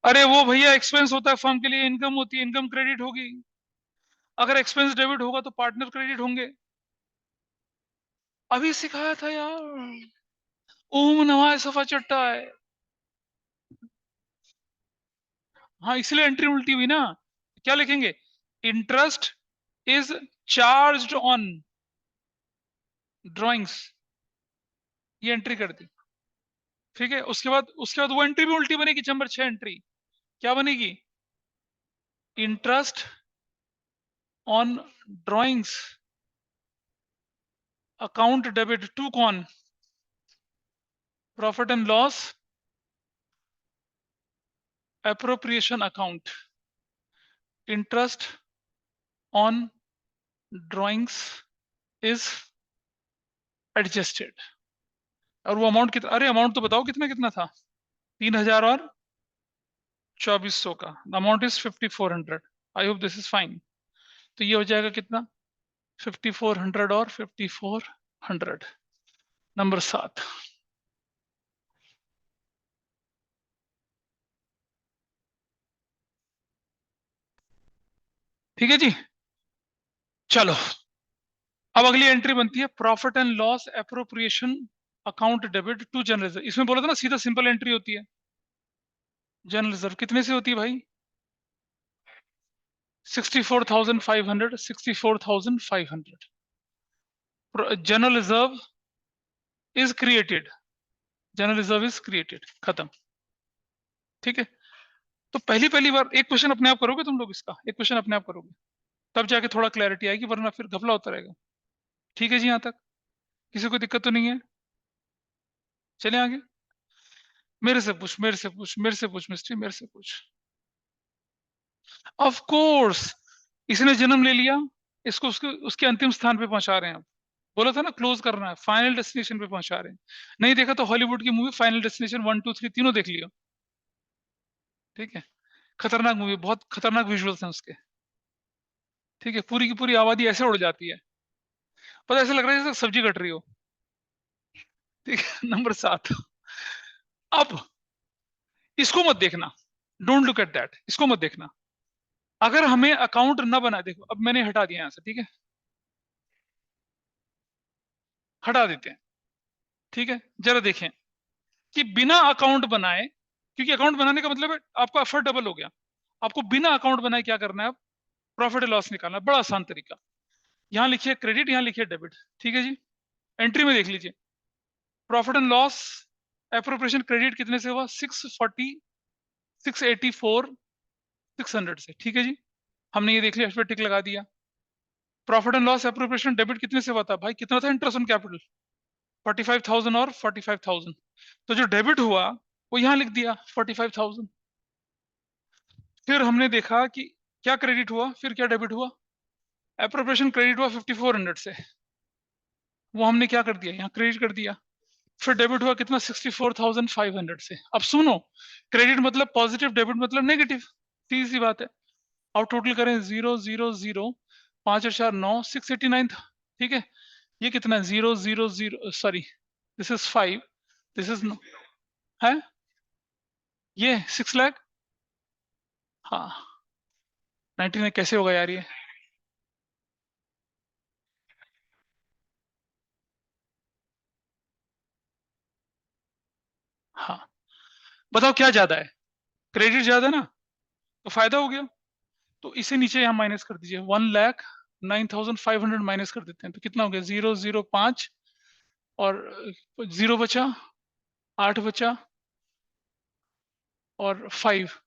अरे वो भैया एक्सपेंस होता है फर्म के लिए, इनकम होती है, इनकम क्रेडिट होगी। अगर एक्सपेंस डेबिट होगा तो पार्टनर क्रेडिट होंगे। अभी सिखाया था यार, ओम नमः सफा चट्टा है। हाँ, इसलिए एंट्री उल्टी हुई ना। क्या लिखेंगे? Interest is charged on drawings, ये एंट्री कर दी। ठीक है, उसके बाद वो एंट्री भी उल्टी बनेगी, नंबर 6 एंट्री क्या बनेगी? Interest on drawings account debit to कौन? Profit and loss appropriation account. Interest on drawings is adjusted. और वो अमाउंट कितना? अरे अमाउंट तो बताओ कितना कितना था? 3,000 और 2,400 का। Amount is 5,400। I hope this is fine. तो ये हो जाएगा कितना? 5,400 और 5,400, नंबर 7। ठीक है जी, चलो। अब अगली एंट्री बनती है profit and loss appropriation account debit to general reserve. इसमें बोला था ना सीधा सिंपल एंट्री होती है। जनरल रिजर्व कितने से होती है भाई? 64,500, 64,500। General reserve is created, general reserve is created, खत्म। ठीक है, तो पहली पहली बार एक क्वेश्चन अपने आप करोगे तुम लोग, इसका एक क्वेश्चन अपने आप करोगे, तब जाके थोड़ा क्लैरिटी आएगी, वरना फिर घपला होता रहेगा। ठीक है जी, यहाँ तक किसी को दिक्कत तो नहीं है? चले आगे। मेरे से पूछ, मेरे से पूछ, मेरे से पूछ मिस्ट्री, मेरे से पूछ। ऑफ कोर्स, इसने जन्म ले लिया, इसको उसके उसके अंतिम स्थान पे पहुंचा रहे हैं। अब बोला था ना क्लोज करना है, फाइनल डेस्टिनेशन पे पहुंचा रहे हैं। नहीं देखा तो हॉलीवुड की मूवी फाइनल डेस्टिनेशन 1 2 3 तीनों देख लियो। ठीक है, खतरनाक मूवी, बहुत खतरनाक विजुअल्स हैं उसके। ठीक है, पूरी की पूरी आबादी ऐसे उड़ जाती है, पता ऐसा लग रहा है जैसे सब्जी कट रही हो। ठीक है, नंबर 7। अब इसको मत देखना, डोंट लुक एट दैट, इसको मत देखना। अगर हमें अकाउंट ना बना, देखो अब मैंने हटा दिया यहां से, ठीक है, हटा देते हैं। ठीक है, जरा देखें कि बिना अकाउंट बनाए, क्योंकि अकाउंट बनाने का मतलब है आपका एफर्ट डबल हो गया, आपको बिना अकाउंट बनाए क्या करना है, अब प्रॉफिट एंड लॉस निकालना है, बड़ा आसान तरीका। यहां लिखिए क्रेडिट, यहां लिखिए डेबिट। ठीक है जी, एंट्री में देख लीजिए, profit and loss appropriation credit कितने से हुआ, 640, 684, 600 से। ठीक है जी, हमने ये देख लिया, इस पर टिक लगा दिया। Profit and loss appropriation debit कितने से हुआ था भाई, कितना था इंटरेस्ट ऑन कैपिटल, 45,000 और 45,000। तो जो डेबिट हुआ वो यहां लिख दिया 45,000। फिर हमने देखा कि क्या क्रेडिट हुआ, फिर क्या डेबिट हुआ, एप्रोप्रिएशन क्रेडिट हुआ 5400 से, वो हमने क्या कर दिया, यहाँ क्रेडिट कर दिया। फिर डेबिट हुआ कितना, 64,500 से। अब सुनो, क्रेडिट मतलब पॉजिटिव, डेबिट मतलब नेगेटिव, सीधी सी बात है। अब टोटल करें, 0 0 0, 5 और 4 9, 689 था। ठीक है, ये कितना है, 0 0 0, sorry this is 5, this is है ये 6 लाख। हाँ, 99 कैसे होगा यार ये। हाँ, बताओ क्या ज्यादा है, क्रेडिट ज्यादा है ना, तो फायदा हो गया। तो इसे नीचे यहाँ माइनस कर दीजिए, 1,09,500 माइनस कर देते हैं, तो कितना हो गया, 0 0 5, और 0 बचा, 8 बचा, और 5।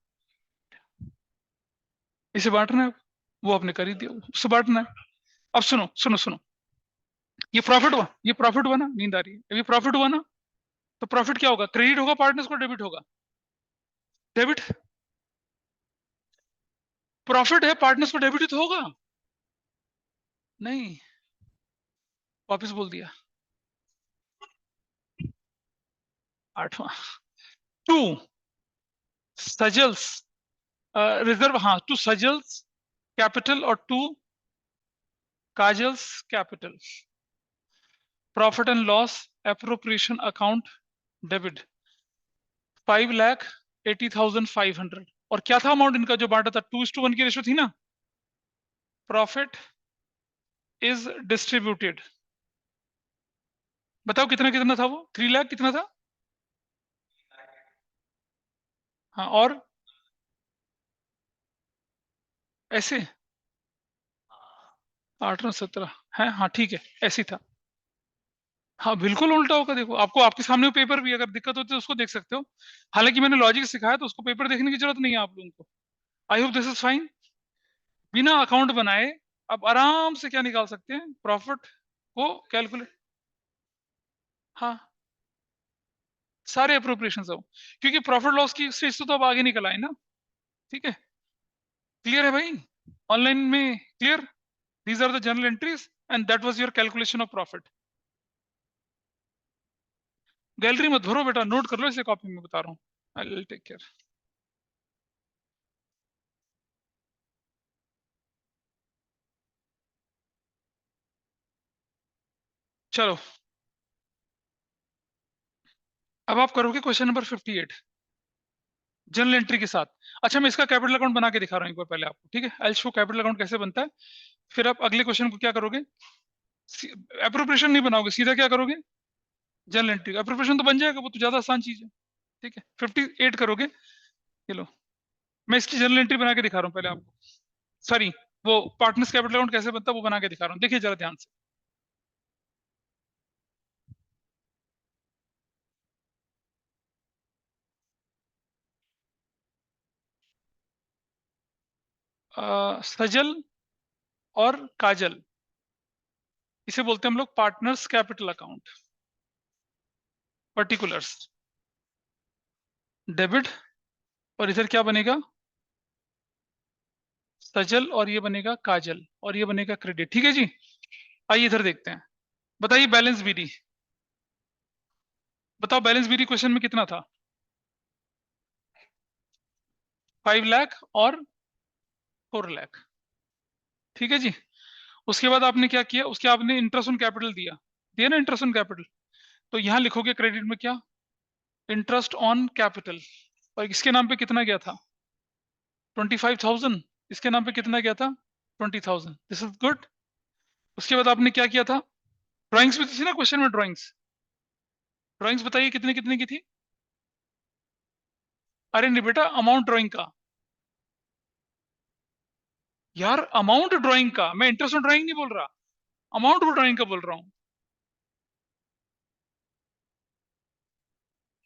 इसे बांटना है, वो आपने कर ही दिया, उससे बांटना है। अब सुनो सुनो सुनो, ये प्रॉफिट हुआ, ये प्रॉफिट हुआ ना, नींद आ रही है, अब ये प्रॉफिट हुआ ना, तो प्रॉफिट क्या होगा, क्रेडिट होगा पार्टनर्स को, डेबिट होगा, डेबिट। प्रॉफिट है पार्टनर्स को, डेबिट तो होगा। नहीं, वापस बोल दिया, 8वां। टू सजल्स रिजर्व, हाँ, टू सजल्स कैपिटल और to Kajal's capital, profit and loss appropriation account debit, 5,80,500। और क्या था अमाउंट इनका जो बांटा था, 2:1 की रेशो थी ना। प्रॉफिट इज डिस्ट्रीब्यूटेड, बताओ कितना कितना था वो, 3 लाख कितना था। हाँ, और ऐसे 8 और 17 है, हाँ ठीक है, ऐसे ही था। हाँ बिल्कुल उल्टा होगा, देखो आपको, आपके सामने पेपर भी, अगर दिक्कत होती है तो उसको देख सकते हो। हालांकि मैंने लॉजिक सिखाया, तो उसको पेपर देखने की जरूरत नहीं है आप लोगों को। आई होप दिस इज फाइन। बिना अकाउंट बनाए आप आराम से क्या निकाल सकते हैं, प्रॉफिट को कैलकुलेट। हाँ, सारे अप्रोप्रिएशन हो, क्योंकि प्रॉफिट लॉस की स्टेज तो अब आगे निकल आए ना। ठीक है, क्लियर है भाई, ऑनलाइन में clear, these are the journal entries and that was your calculation of profit. Gallery मत भरो बेटा, नोट कर लो इसे, कॉपी में बता रहा हूँ। I will take care. चलो, अब आप करोगे क्वेश्चन नंबर 58, जनरल एंट्री के साथ। अच्छा, मैं इसका कैपिटल अकाउंट बना के दिखा रहा हूँ एक बार पहले आपको, ठीक है, आई शो कैपिटल अकाउंट कैसे बनता है। फिर आप अगले क्वेश्चन को क्या करोगे, एप्रोप्रिएशन नहीं बनाओगे, सीधा क्या करोगे, जनरल एंट्री। एप्रोप्रिएशन तो बन जाएगा, वो तो ज्यादा आसान चीज है। ठीक है, 58 करोगे, ये लो, मैं इसकी जनरल एंट्री बना के दिखा रहा हूँ पहले आपको, सॉरी, वो पार्टनर्स कैपिटल अकाउंट कैसे बनता है वो बना के दिखा रहा हूँ, देखिए जरा ध्यान से। सजल और काजल, इसे बोलते हैं हम लोग partners capital account. Particulars debit, और इधर क्या बनेगा, सजल, और ये बनेगा काजल, और ये बनेगा क्रेडिट। ठीक है जी, आइए इधर देखते हैं। बताइए बैलेंस बीडी, बताओ बैलेंस बीडी क्वेश्चन में कितना था? 5 लाख और 4 लाख। ठीक है जी। उसके बाद आपने क्या किया, उसके आपने इंटरेस्ट ऑन कैपिटल दिया, दिया ना इंटरेस्ट ऑन कैपिटल। तो यहां लिखोगे क्रेडिट में क्या, इंटरेस्ट ऑन कैपिटल, और इसके नाम पे कितना गया था, 25,000। इसके नाम पे कितना गया था, 20,000। This is good. उसके बाद आपने क्या किया था, ड्राइंग्स भी थी ना क्वेश्चन में, ड्राइंग्स, ड्राइंग्स बताइए कितने कितने की थी? अरे नहीं बेटा, अमाउंट ड्राइंग का, यार अमाउंट ड्राइंग का, मैं इंटरेस्ट ऑन ड्राइंग नहीं बोल रहा, अमाउंट ड्राइंग का बोल रहा हूँ।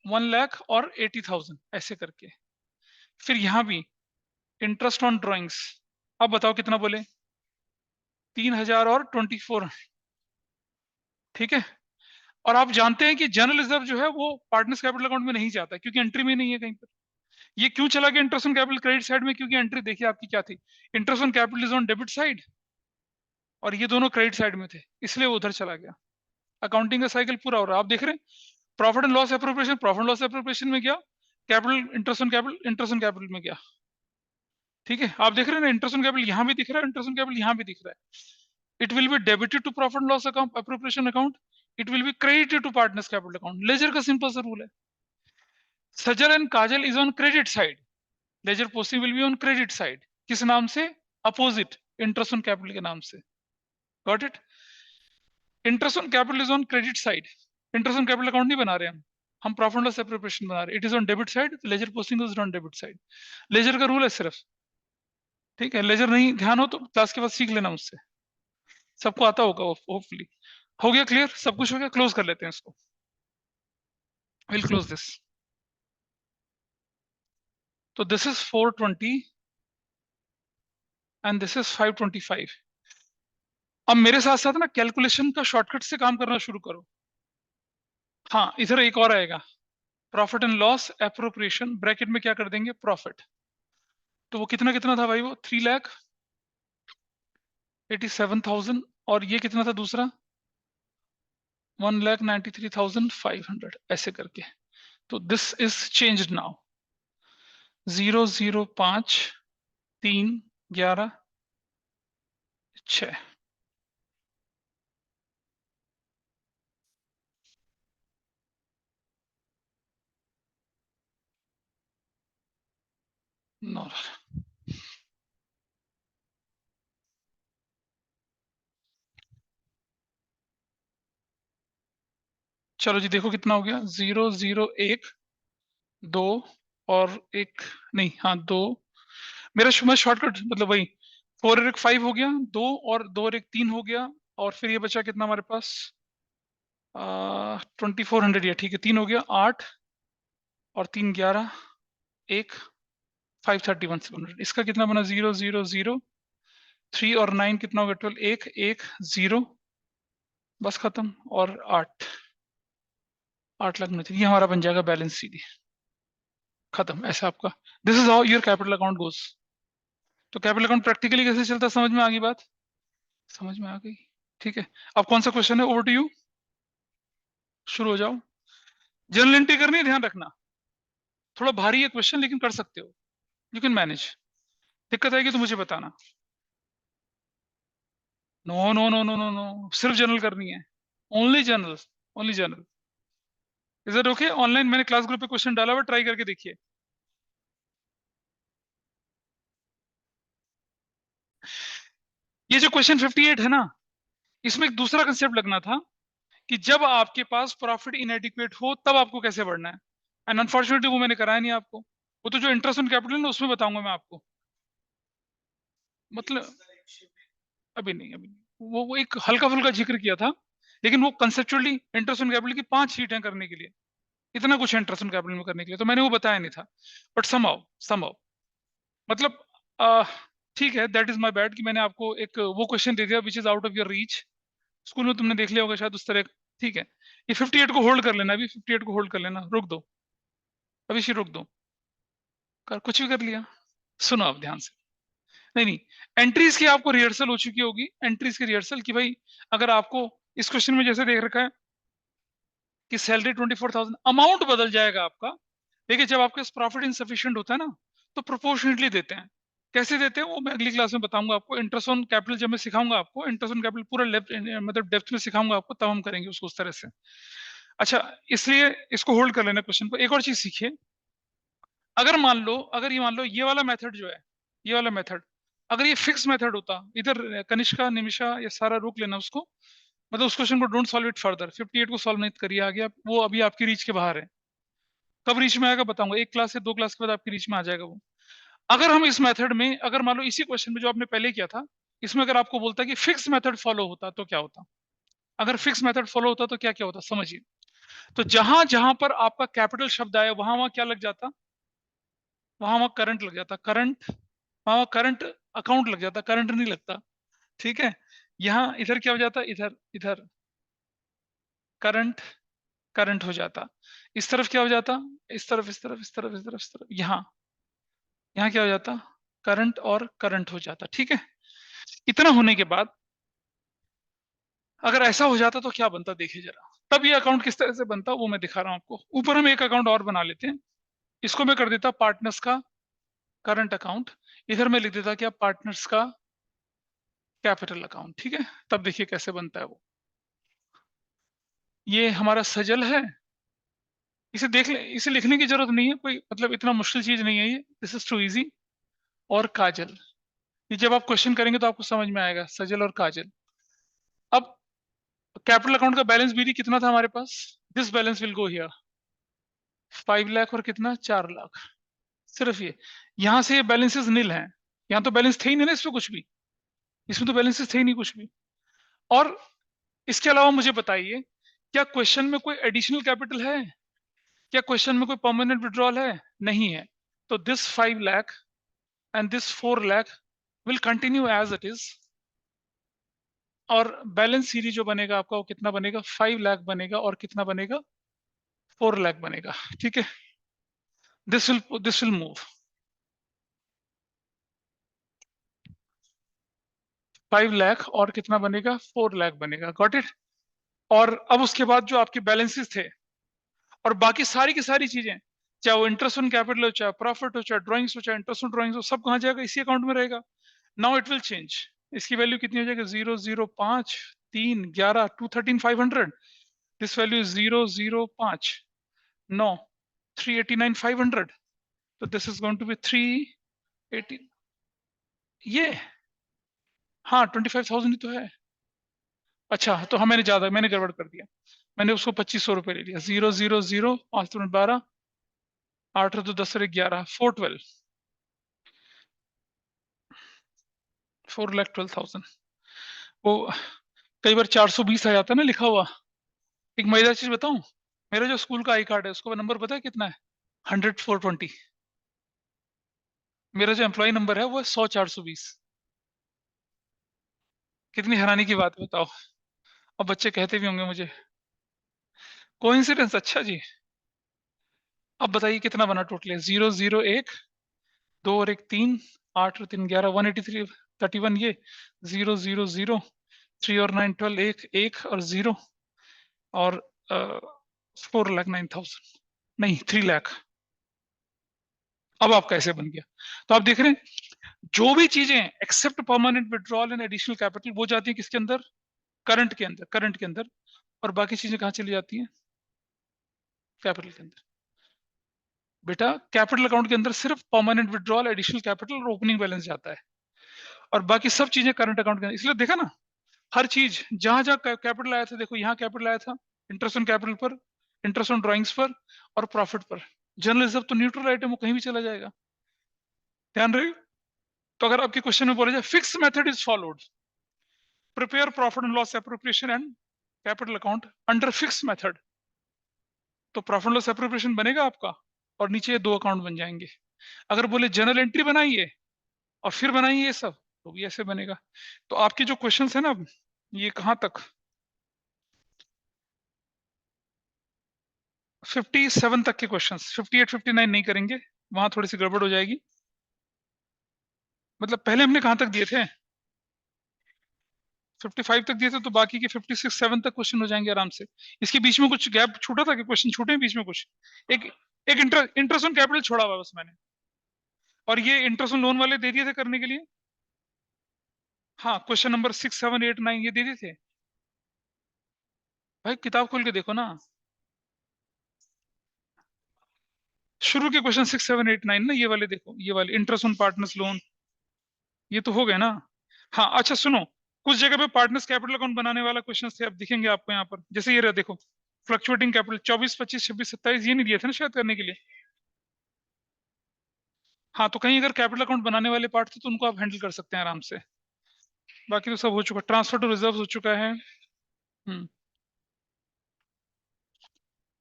1,80,000 ऐसे करके। फिर यहां भी इंटरेस्ट ऑन ड्राइंग्स, अब बताओ कितना बोले, 3,000 और 24। ठीक है। और आप जानते हैं कि जनरल रिजर्व जो है वो पार्टनर्स कैपिटल अकाउंट में नहीं जाता क्योंकि एंट्री में नहीं है कहीं पर। ये क्यों चला गया interest on capital credit side में, क्योंकि एंट्री देखिए आपकी क्या थी, interest on capital is on debit side, और ये दोनों क्रेडिट साइड में थे, इसलिए वो उधर चला गया। अकाउंटिंग का साइकिल पूरा हो रहा है, आप देख रहे हैं। Profit and loss appropriation, profit loss appropriation में गया, capital interest on capital, interest on capital में गया। ठीक है, आप देख रहे हैं ना, इंटरेस्ट ऑन कैपिटल यहां भी दिख रहा है, इंटरेस्ट ऑन कैपिटल यहां भी दिख रहा है। It will be debited to profit and loss account appropriation account, it will be credited to partners capital account. Ledger का सिंपल सा रूल है। Sajal and Kajal is on credit side, ledger posting will be on credit side. किस नाम से, opposite, interest on capital के नाम से। Got it. Interest on capital is on credit side, interest on capital account नहीं बना रहे हम प्रॉफिट एंड लॉस एप्रोप्रिएशन बना रहे, it is on debit side, ledger posting is on debit side. Ledger का रूल है सिर्फ। ठीक है, लेजर नहीं ध्यान हो तो क्लास के बाद सीख लेना मुझसे, सबको आता होगा होपफुली। हो गया क्लियर, सब कुछ हो गया, क्लोज कर लेते हैं इसको, विल क्लोज दिस। तो this is 420 and this is 525। अब मेरे साथ साथ ना कैलकुलेशन का शॉर्टकट से काम करना शुरू करो। हाँ, इधर एक और आएगा, profit and loss appropriation, bracket में क्या कर देंगे, प्रॉफिट। तो वो कितना कितना था भाई, वो 3,87,000, और ये कितना था दूसरा, 1,93,500 ऐसे करके। तो दिस इज चेंज्ड नाउ, 0,05,3,11,6। नौ। चलो जी देखो कितना हो गया, 0,0,1,2 और एक, नहीं हाँ 2, मेरा मैं शॉर्टकट मतलब वही, 4 और 1 5 हो गया, 2 और 2 और 1 3 हो गया, और फिर ये बचा कितना हमारे पास, 2,400, या ठीक है 3 हो गया, 8 और 3 11, 1 531,700। इसका कितना बना, 0,0,0,3 और 9 कितना हो गया, 12, 1 1 0, बस खत्म। और 8 लाख में ये हमारा बन जाएगा बैलेंस सीधी, खत्म। ऐसा आपका, this is how your capital account goes. तो कैपिटल अकाउंट प्रैक्टिकली कैसे चलता है, समझ में आ गई बात, समझ में आ गई। ठीक है, अब कौन सा क्वेश्चन है, ओवर टू यू, शुरू हो जाओ। जर्नल एंट्री करनी है, ध्यान रखना, थोड़ा भारी है क्वेश्चन लेकिन कर सकते हो, यू कैन मैनेज। दिक्कत आएगी तो मुझे बताना। No no no no no no, सिर्फ जर्नल करनी है, only journal, only journal. Is it okay? Online मैंने क्लास ग्रुप पे क्वेश्चन डाला हुआ, ट्राई करके देखिए। ये जो क्वेश्चन 58 है ना, इसमें एक दूसरा कंसेप्ट लगना था कि जब आपके पास प्रॉफिट इनएडिक्वेट हो तब आपको कैसे बढ़ना है, एंड अनफॉर्चुनेटली वो मैंने कराया नहीं आपको। वो तो जो इंटरेस्ट ऑन कैपिटल है ना उसमें बताऊंगा मैं आपको, मतलब अभी नहीं, अभी नहीं। वो एक हल्का फुल्का जिक्र किया था, लेकिन वो कंसेप्चुअली इंटरेस्ट ऑन कैपिटल की 5 शीट है करने के लिए, इतना कुछ इंटरेस्ट ऑन कैपिटल में करने के लिए, तो मैंने वो बताया नहीं था। बट समहाउ समहाउ मतलब, ठीक है, दैट इज माय बैड कि मैंने आपको एक वो क्वेश्चन दे दिया which is out of your reach. School में तुमने देख लिया होगा शायद उस तरह का। ठीक है, ये 58 को होल्ड कर लेना, अभी 58 को होल्ड कर लेना, रोक दो, अभी से रोक दो, कर कुछ भी कर लिया। सुनो आप ध्यान से, नहीं नहीं, एंट्रीज की आपको रिहर्सल हो चुकी होगी, एंट्रीज की रिहर्सल कि भाई अगर आपको इस क्वेश्चन में जैसे देख रखा है कि सैलरी 24,000, अमाउंट बदल जाएगा आपका। देखिए जब आपके पास प्रॉफिट इनसफिशिएंट होता है ना, तो प्रोपोर्शनेटली देते हैं। कैसे देते हैं वो मैं अगली क्लास में बताऊंगा आपको। इंटरेस्ट ऑन कैपिटल जब मैं सिखाऊंगा आपको, इंटरेस्ट ऑन कैपिटल पूरा मतलब डेप्थ में सिखाऊंगा आपको, तब हम करेंगे उसको उस तरह से। अच्छा, इसलिए इसको होल्ड कर लेना क्वेश्चन को। एक और चीज सीखिए, अगर मान लो, अगर ये मान लो ये वाला मेथड जो है, ये वाला मेथड अगर ये फिक्स मेथड होता, इधर कनिष्का निमिषा ये सारा रोक लेना उसको, मतलब उस क्वेश्चन को डोंट सॉल्व इट फर्दर, 58 को सॉल्व नहीं करिए आगे आप, वो अभी आपकी रीच के बाहर है। कब रीच में आएगा बताऊंगा, एक क्लास से 2 क्लास के बाद आपकी रीच में आ जाएगा वो। अगर हम इस मेथड में, अगर मान लो इसी क्वेश्चन में जो आपने पहले किया था, इसमें अगर आपको बोलता कि फिक्स मेथड फॉलो होता तो क्या होता। अगर फिक्स मेथड फॉलो होता तो क्या क्या होता समझिए। तो जहां जहां पर आपका कैपिटल शब्द आया, वहां वहां क्या लग जाता, वहां वहां करंट लग जाता, करंट, वहां वहां करंट अकाउंट लग जाता, करंट नहीं लगता। ठीक है, यहाँ इधर क्या हो जाता, इधर इधर करंट, करंट हो जाता। इस तरफ क्या हो जाता, इस तरफ इस तरफ इस तरफ इस तरफ इस तरफ, यहाँ यहाँ क्या हो जाता, करंट और करंट हो जाता। ठीक है, इतना होने के बाद अगर ऐसा हो जाता तो क्या बनता देखिए जरा। तब ये अकाउंट किस तरह से बनता वो मैं दिखा रहा हूं आपको। ऊपर हम एक अकाउंट और बना लेते हैं, इसको मैं कर देता पार्टनर्स का करंट अकाउंट, इधर मैं लिख देता क्या, पार्टनर्स का कैपिटल अकाउंट। ठीक है, तब देखिए कैसे बनता है वो। ये हमारा सजल है, इसे देख ले, इसे लिखने की जरूरत नहीं है कोई, मतलब इतना मुश्किल चीज नहीं है ये, दिस इज टू इजी। और काजल, ये जब आप क्वेश्चन करेंगे तो आपको समझ में आएगा, सजल और काजल। अब कैपिटल अकाउंट का बैलेंस बीडी कितना था हमारे पास, this balance will go here, 5 lakh और कितना 4 लाख, सिर्फ ये। यहां से ये बैलेंसेस नील हैं, यहाँ तो बैलेंस थे ही नहीं ना इसमें कुछ भी, इसमें तो बैलेंसेस थे ही नहीं कुछ भी। और इसके अलावा मुझे बताइए, क्या क्वेश्चन में कोई एडिशनल कैपिटल है, क्या क्वेश्चन में कोई परमानेंट विड्रॉल है, नहीं है। तो this 5 lakh and this 4 lakh will continue as it is, और बैलेंस सीरीज जो बनेगा आपका वो कितना बनेगा, 5 लाख बनेगा और कितना बनेगा, 4 लाख बनेगा। ठीक है, दिस विल मूव, 5 लाख और कितना बनेगा, 4 लाख बनेगा, गॉट इट। और अब उसके बाद जो आपके बैलेंसेस थे और बाकी सारी की सारी चीजें, चाहे वो इंटरेस्ट ऑन कैपिटल हो, चाहे प्रॉफिट हो, चाहे ड्राइंग्स हो, चाहे इंटरेस्ट ऑन ड्राइंग्स हो, सब कहाँ जाएगा, इसी अकाउंट में रहेगा। नाउ इट विल चेंज, इसकी वैल्यू कितनी हो जाएगी, 0, 0, 5, 3, 11, 213, 500, दिस वैल्यू 0, 0, 5, 9, 389, 500, तो this is going to be 380, ये, हाँ 25,000 ही तो है। अच्छा तो हाँ मैंने गड़बड़ कर दिया, मैंने उसको 2500 रुपये ले लिया, 0, 0, 0, 5, 12, 8 और 2, 10 और 11, 412,000। वो कई बार 420 आ जाता है ना लिखा हुआ। एक मजेदार चीज बताऊं, मेरा जो स्कूल का आई कार्ड है उसको नंबर पता है कितना है, 100, 420। मेरा जो एम्प्लॉय नंबर है वो है 100, 420। कितनी हैरानी की बात है बताओ। अब बच्चे कहते भी होंगे मुझे कोइंसिडेंस, अच्छा जी। अब बताइए कितना बना टोटल, 0, 0, 1, 2 और 1, 3, 8 और 3, 11, 183, 31, ये 0, 0, 0, 3 और 9, 12, एक एक और 0, और 4,09,000, नहीं 3 लाख। अब आपका ऐसे बन गया। तो आप देख रहे हैं जो भी चीजें except permanent withdrawal and additional capital वो जाती है किसके अंदर, करंट के अंदर, करंट के अंदर। और बाकी चीजें कहाँ चली जाती हैं, कैपिटल के अंदर। बेटा कैपिटल अकाउंट के अंदर सिर्फ परमानेंट विड्रॉल, एडिशनल कैपिटल और ओपनिंग बैलेंस जाता है, और बाकी सब चीजें करंट अकाउंट के अंदर। इसलिए देखा ना, हर चीज जहां जहां कैपिटल आया था, देखो यहाँ कैपिटल आया था, इंटरेस्ट ऑन कैपिटल पर, इंटरेस्ट ऑन ड्राइंग्स पर, और प्रॉफिट पर। जनरल रिजर्व तो न्यूट्रल आइटम, वो कहीं भी चला जाएगा, ध्यान रहे। तो अगर आपके क्वेश्चन में बोला जाए fix method is followed, prepare profit and loss appropriation and capital account under fix method, तो प्रॉफिट एंड लॉस एप्रोप्रिएशन बनेगा आपका, और नीचे 2 अकाउंट बन जाएंगे। अगर बोले जनरल एंट्री बनाइए, और फिर बनाइए ये सब, तो भी ऐसे बनेगा। तो आपके जो क्वेश्चंस है ना, ये कहाँ तक 57 तक के क्वेश्चंस, 58 59 नहीं करेंगे, वहां थोड़ी सी गड़बड़ हो जाएगी। मतलब पहले हमने कहाँ तक दिए थे, 55 तक दिए थे, तो बाकी के 56 7 तक क्वेश्चन हो जाएंगे आराम से। इसके बीच में कुछ गैप छूटा था कि क्वेश्चन छूटे हैं बीच में कुछ? एक एक इंटरेस्ट ऑन कैपिटल छोड़ा हुआ है बस मैंने, और ये इंटरेस्ट ऑन लोन वाले दे दिए थे करने के लिए। हाँ, क्वेश्चन नंबर 6 7 8 9 ये दे दिए थे। भाई किताब खोल के देखो ना, शुरू के क्वेश्चन 6 7 8 9 ना, ये वाले देखो, ये वाले इंटरेस्ट ऑन पार्टनर्स लोन, ये तो हो गए ना। हाँ अच्छा सुनो, कुछ जगह पे पार्टनर्स कैपिटल अकाउंट बनाने वाला क्वेश्चन थे, अब दिखेंगे आपको यहाँ पर, जैसे ये रहा देखो, फ्लक्चुएटिंग कैपिटल 24 25 26 27, ये नहीं दिए थे ना शायद करने के लिए। हाँ, तो कहीं अगर कैपिटल अकाउंट बनाने वाले पार्ट थे तो उनको आप हैंडल कर सकते हैं आराम से। बाकी तो सब हो चुका, ट्रांसफर टू रिजर्व हो चुका है।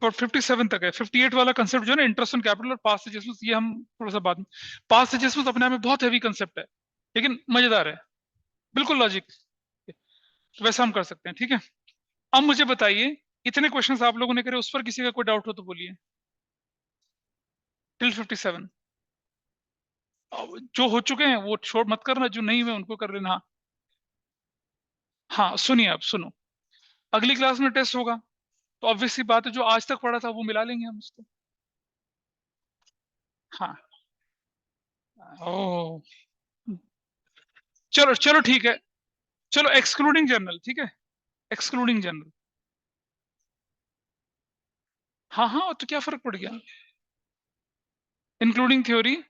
और 57 तक है। 58 वाला कंसेप्ट जो है ना, इंटरेस्ट ऑन कैपिटल और पास्ट एडजस्टमेंट, ये हम थोड़ा सा बाद में, पास्ट एडजस्टमेंट अपने आप में बहुत हैवी कंसेप्ट है, लेकिन मजेदार है, बिल्कुल लॉजिक, वैसा हम कर सकते हैं, ठीक है। अब मुझे बताइए, इतने क्वेश्चंस आप लोगों ने करे, उस पर किसी का कोई डाउट हो तो बोलिए, टिल 57। जो हो चुके हैं वो छोड़ मत करना, जो नहीं हुए उनको कर लेना। हाँ सुनिए, आप सुनो, अगली क्लास में टेस्ट होगा, तो ऑब्वियस सी बात है, जो आज तक पढ़ा था वो मिला लेंगे हम उसको। हाँ। ओ, चलो चलो ठीक है, चलो एक्सक्लूडिंग जनरल, ठीक है, एक्सक्लूडिंग जनरल। हाँ हाँ, तो क्या फर्क पड़ गया, including theory,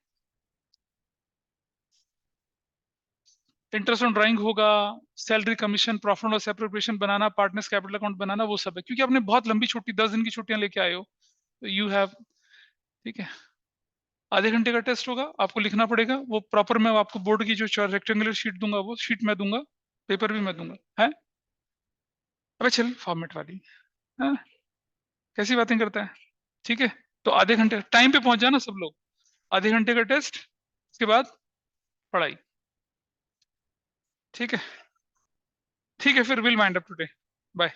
interest on drawing होगा, salary commission profit loss appropriation बनाना, पार्टनर्स कैपिटल अकाउंट बनाना, वो सब है, क्योंकि आपने बहुत लंबी छुट्टी 10 दिन की छुट्टियां लेके आए हो, तो यू हैव, ठीक है। आधे घंटे का टेस्ट होगा, आपको लिखना पड़ेगा वो प्रॉपर, मैं आपको बोर्ड की जो रेक्टेंगुलर शीट दूंगा वो शीट मैं दूंगा, पेपर भी मैं दूंगा है। अबे चल फॉर्मेट वाली, हाँ, कैसी बातें करता है, ठीक है। तो आधे घंटे टाइम पे पहुंच जाना सब लोग, आधे घंटे का टेस्ट, उसके बाद पढ़ाई, ठीक है। ठीक है, फिर will mind up today, bye.